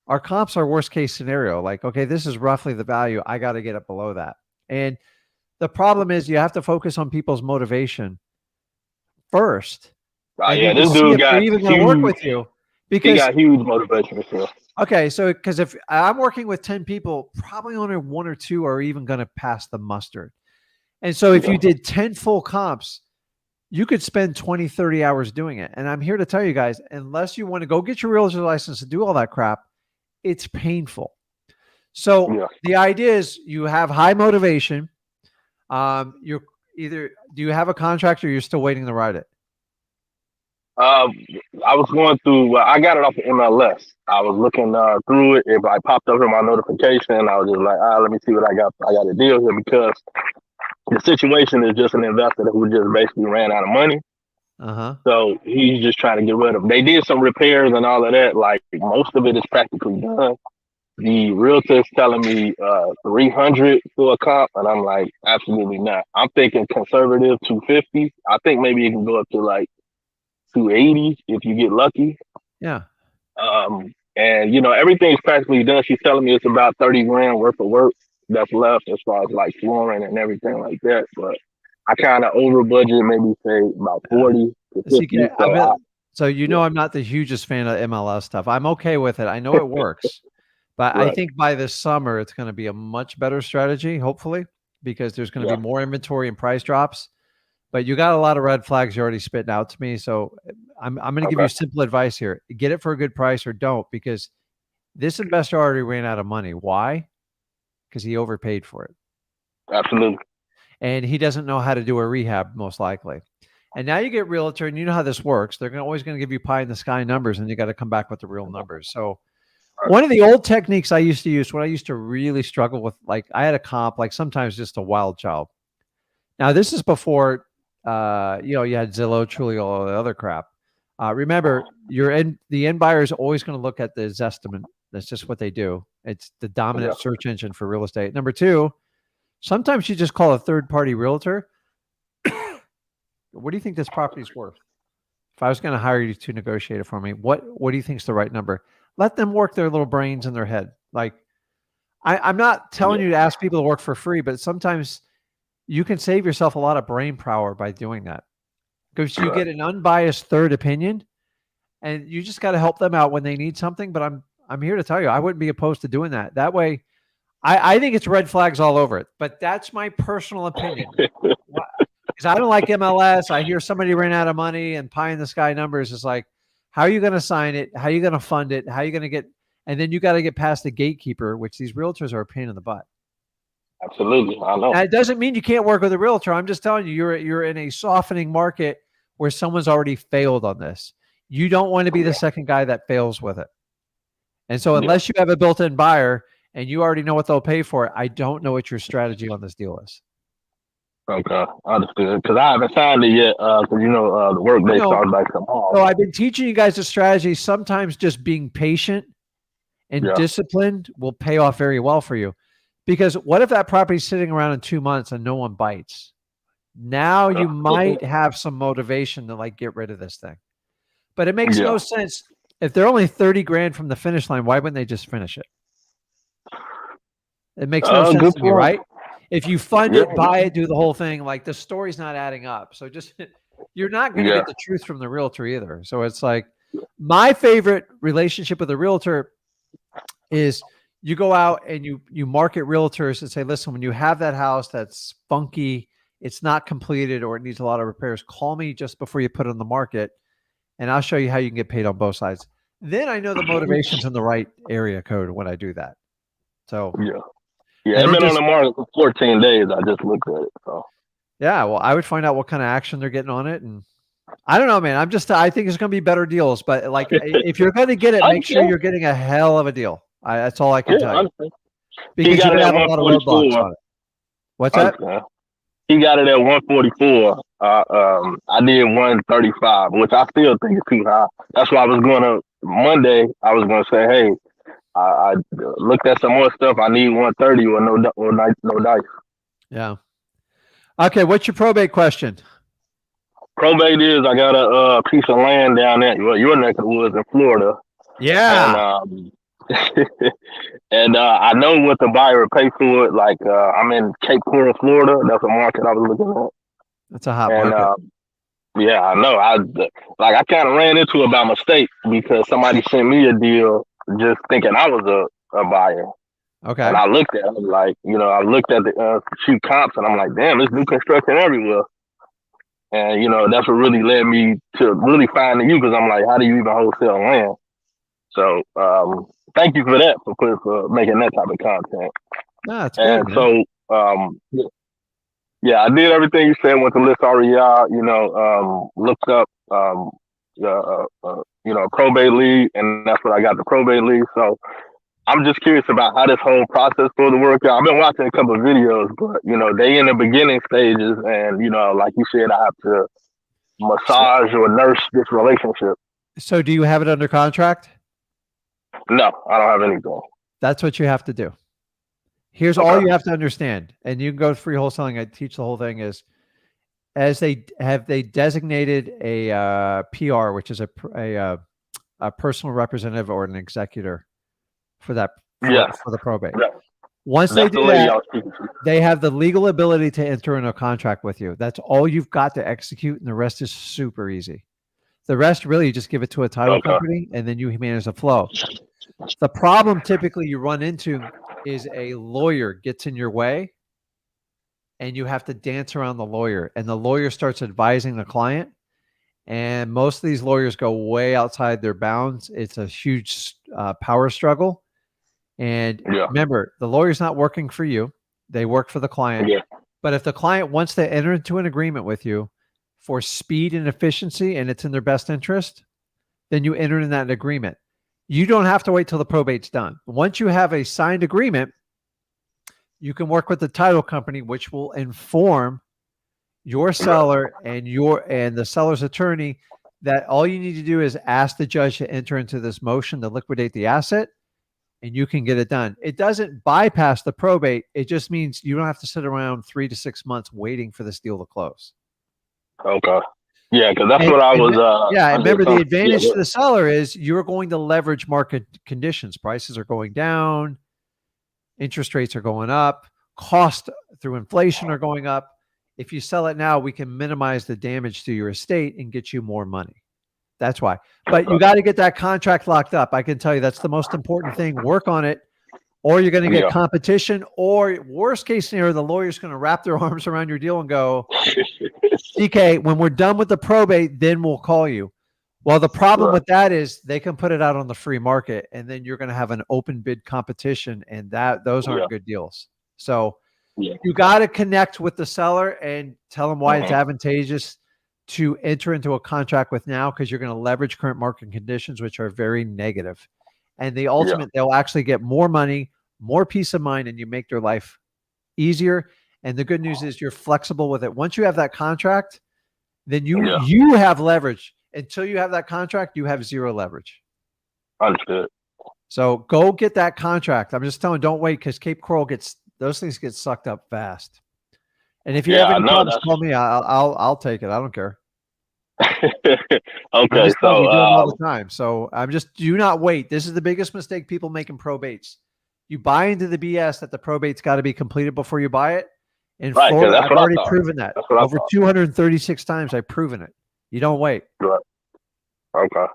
our comps are worst case scenario. Like, okay, this is roughly the value. I got to get it below that. And the problem is you have to focus on people's motivation first. Yeah, this dude got even going to work with you because he got huge motivation for sure. Okay, so because if I'm working with 10 people, probably only 1 or 2 are even going to pass the mustard. And so if you did 10 full comps, you could spend 20, 30 hours doing it. And I'm here to tell you guys, unless you want to go get your realtor license and do all that crap, it's painful. So the idea is you have high motivation. You're either, do you have a contract or you're still waiting to write it? I was going through, I got it off of MLS. I was looking through it. It like popped up in my notification. I was just like, let me see what I got. I got a deal here because the situation is just an investor who just basically ran out of money. So he's just trying to get rid of them. They did some repairs and all of that. Like most of it is practically done. The realtor is telling me 300 for a comp, and I'm like, absolutely not. I'm thinking conservative 250. I think maybe it can go up to like 280 if you get lucky. Yeah. And everything's practically done. She's telling me it's about 30 grand worth of work that's left as far as like flooring and everything like that. But I kind of over budget, maybe say about 40 to 50. So I'm not the hugest fan of MLS stuff. I'm okay with it. I know it works. But I think by this summer, it's going to be a much better strategy, hopefully, because there's going to be more inventory and price drops. But you got a lot of red flags you're already spitting out to me. So I'm going to give you simple advice here. Get it for a good price or don't, because this investor already ran out of money. Why? Because he overpaid for it. Absolutely. And he doesn't know how to do a rehab, most likely. And now you get realtor, and you know how this works. They're always going to give you pie in the sky numbers, and you got to come back with the real numbers. So one of the old techniques I used to use when I used to really struggle with, like I had a comp, like sometimes just a wild child. Now this is before, you had Zillow, Truly, all the other crap. Remember, the end buyer is always going to look at the Zestimate. That's just what they do. It's the dominant search engine for real estate. Number 2, sometimes you just call a third-party realtor. What do you think this property is worth? If I was going to hire you to negotiate it for me, what do you think is the right number? let them work their little brains in their head. Like I'm not telling you to ask people to work for free, but sometimes you can save yourself a lot of brain power by doing that because you get an unbiased third opinion, and you just got to help them out when they need something. But I'm here to tell you, I wouldn't be opposed to doing that. That way, I think it's red flags all over it. But that's my personal opinion. Because I don't like MLS. I hear somebody ran out of money and pie in the sky numbers. It's like, how are you going to sign it? How are you going to fund it? How are you going to get? And then you got to get past the gatekeeper, which these realtors are a pain in the butt. Absolutely, I know. Now, it doesn't mean you can't work with a realtor. I'm just telling you, you're in a softening market where someone's already failed on this. You don't want to be the second guy that fails with it. And so unless you have a built-in buyer and you already know what they'll pay for it, I don't know what your strategy on this deal is. Okay, understood. Because I haven't signed it yet. Because the work day starts back tomorrow. So I've been teaching you guys a strategy. Sometimes just being patient and disciplined will pay off very well for you. Because what if that property's sitting around in 2 months and no one bites? Now you might have some motivation to like get rid of this thing. But it makes no sense. If they're only 30 grand from the finish line, why wouldn't they just finish it? It makes no sense to me, right? If you fund it, buy it, do the whole thing, like the story's not adding up. So just, you're not going to get the truth from the realtor either. So it's like, my favorite relationship with a realtor is you go out and you market realtors and say, listen, when you have that house that's funky, it's not completed, or it needs a lot of repairs, call me just before you put it on the market, and I'll show you how you can get paid on both sides. Then I know the motivation's in the right area code when I do that. So it's been on the market for 14 days. I just looked at it. So well, I would find out what kind of action they're getting on it, and I don't know, man. I think it's going to be better deals, but like if you're going to get it, make sure you're getting a hell of a deal. That's all I can tell you. Because you have a lot of roadblocks on it. What's that? He got it at 144. I did 135, which I still think is too high. That's why I was going to Monday. I was going to say, hey, I looked at some more stuff. I need 130 or no dice. Yeah. Okay. What's your probate question? Probate is I got a piece of land down there. Well, your neck of the woods in Florida. Yeah. And I know what the buyer would pay for it. Like I'm in Cape Coral, Florida. That's a market I was looking at. That's a hot market. I know. I kind of ran into it by mistake because somebody sent me a deal just thinking I was a buyer. Okay. And I looked at it, like, I looked at the few comps, and I'm like, damn, there's new construction everywhere. And that's what really led me to really finding you, because I'm like, how do you even wholesale land? So thank you for that, for making that type of content. No, that's good, man. So I did everything you said. Went to List REI, looked up probate lead, and that's what I got, the probate lead. So I'm just curious about how this whole process for the work out. I've been watching a couple of videos, but they in the beginning stages, and like you said, I have to massage or nurse this relationship. So do you have it under contract? No, I don't have anything. That's what you have to do. Here's all you have to understand, and you can go to free wholesaling. I teach the whole thing is, as they designated a PR, which is a personal representative or an executor for that for the probate. Yeah. Once they do that, they have the legal ability to enter into a contract with you. That's all you've got to execute, and the rest is super easy. The rest, really, you just give it to a title company, and then you manage the flow. The problem typically you run into is a lawyer gets in your way, and you have to dance around the lawyer, and the lawyer starts advising the client, and most of these lawyers go way outside their bounds. It's a huge power struggle. And remember, the lawyer's not working for you. They work for the client. Yeah. But if the client wants to enter into an agreement with you for speed and efficiency, and it's in their best interest, then you enter in that agreement. You don't have to wait till the probate's done. Once you have a signed agreement, you can work with the title company, which will inform your seller and the seller's attorney that all you need to do is ask the judge to enter into this motion to liquidate the asset, and you can get it done. It doesn't bypass the probate. It just means you don't have to sit around 3 to 6 months waiting for this deal to close. Okay. Yeah, because that's what I was. Yeah, I and did remember the some- advantage yeah, to the seller is you're going to leverage market conditions. Prices are going down, interest rates are going up, cost through inflation are going up. If you sell it now, we can minimize the damage to your estate and get you more money. That's why. But you got to get that contract locked up. I can tell you that's the most important thing. Work on it, or you're going to get Yeah. competition, or worst case scenario, the lawyer's going to wrap their arms around your deal and go, CK, when we're done with the probate, then we'll call you. Well, the problem Right. with that is they can put it out on the free market, and then you're going to have an open bid competition, and those aren't Yeah. good deals. So Yeah. you got to connect with the seller and tell them why it's advantageous to enter into a contract with now, because you're going to leverage current market conditions, which are very negative. And the ultimate, they'll actually get more money, more peace of mind, and you make their life easier. And the good news is you're flexible with it. Once you have that contract, then you have leverage. Until you have that contract, you have zero leverage. Understood. So go get that contract. I'm just telling, don't wait, because Cape Coral those things get sucked up fast. And if you have any problems, call me. I'll take it. I don't care. Okay, so we do them all the time. So do not wait. This is the biggest mistake people make in probates. You buy into the BS that the probate's got to be completed before you buy it. In Florida, I've already proven that. Over 236 times, I've proven it. You don't wait. Right. Okay.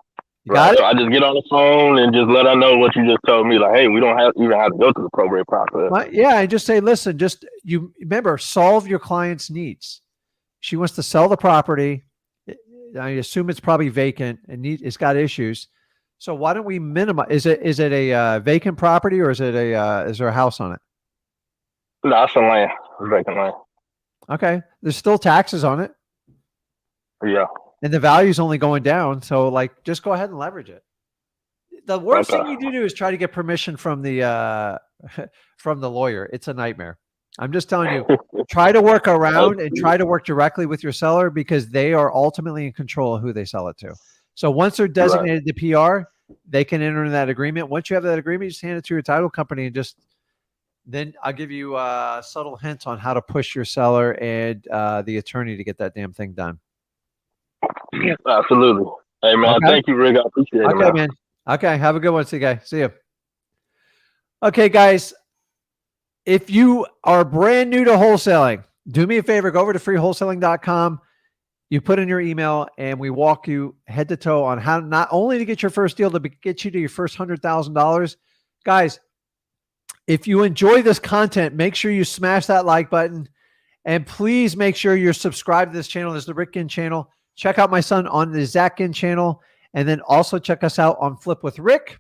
You got it? So I just get on the phone and just let her know what you just told me. Like, hey, we don't even have to go through the probate process. Yeah, and just say, listen, you remember, solve your client's needs. She wants to sell the property. I assume it's probably vacant and it's got issues. So why don't we minimize? Is it a vacant property, or is there a house on it? No, it's a land. It's vacant land. Okay. There's still taxes on it. Yeah. And the value's only going down. So just go ahead and leverage it. The worst thing you do is try to get permission from the lawyer. It's a nightmare. I'm just telling you, try to work around and try to work directly with your seller, because they are ultimately in control of who they sell it to. So once they're designated the PR, they can enter in that agreement. Once you have that agreement, you just hand it to your title company, and then I'll give you subtle hints on how to push your seller and the attorney to get that damn thing done. Absolutely. Hey, man. Okay. Thank you, Rick. I appreciate it, man. Okay. Have a good one, CK. See you. Okay, guys. If you are brand new to wholesaling, do me a favor, go over to freewholesaling.com. You put in your email and we walk you head to toe on how not only to get your first deal, to get you to your first $100,000. Guys, if you enjoy this content, make sure you smash that like button, and please make sure you're subscribed to this channel. This is the Rick Ginn channel. Check out my son on the Zach Ginn channel, and then also check us out on Flip with Rick.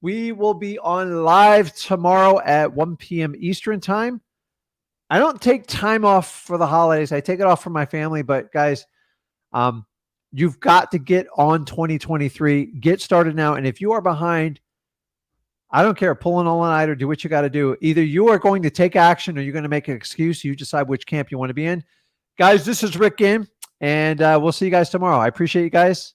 We will be on live tomorrow at 1 p.m. Eastern time. I don't take time off for the holidays. I take it off for my family. But guys, you've got to get on 2023. Get started now. And if you are behind, I don't care. Pull an all-nighter, do what you got to do. Either you are going to take action or you're going to make an excuse. You decide which camp you want to be in. Guys, this is Rick Ginn, and we'll see you guys tomorrow. I appreciate you guys.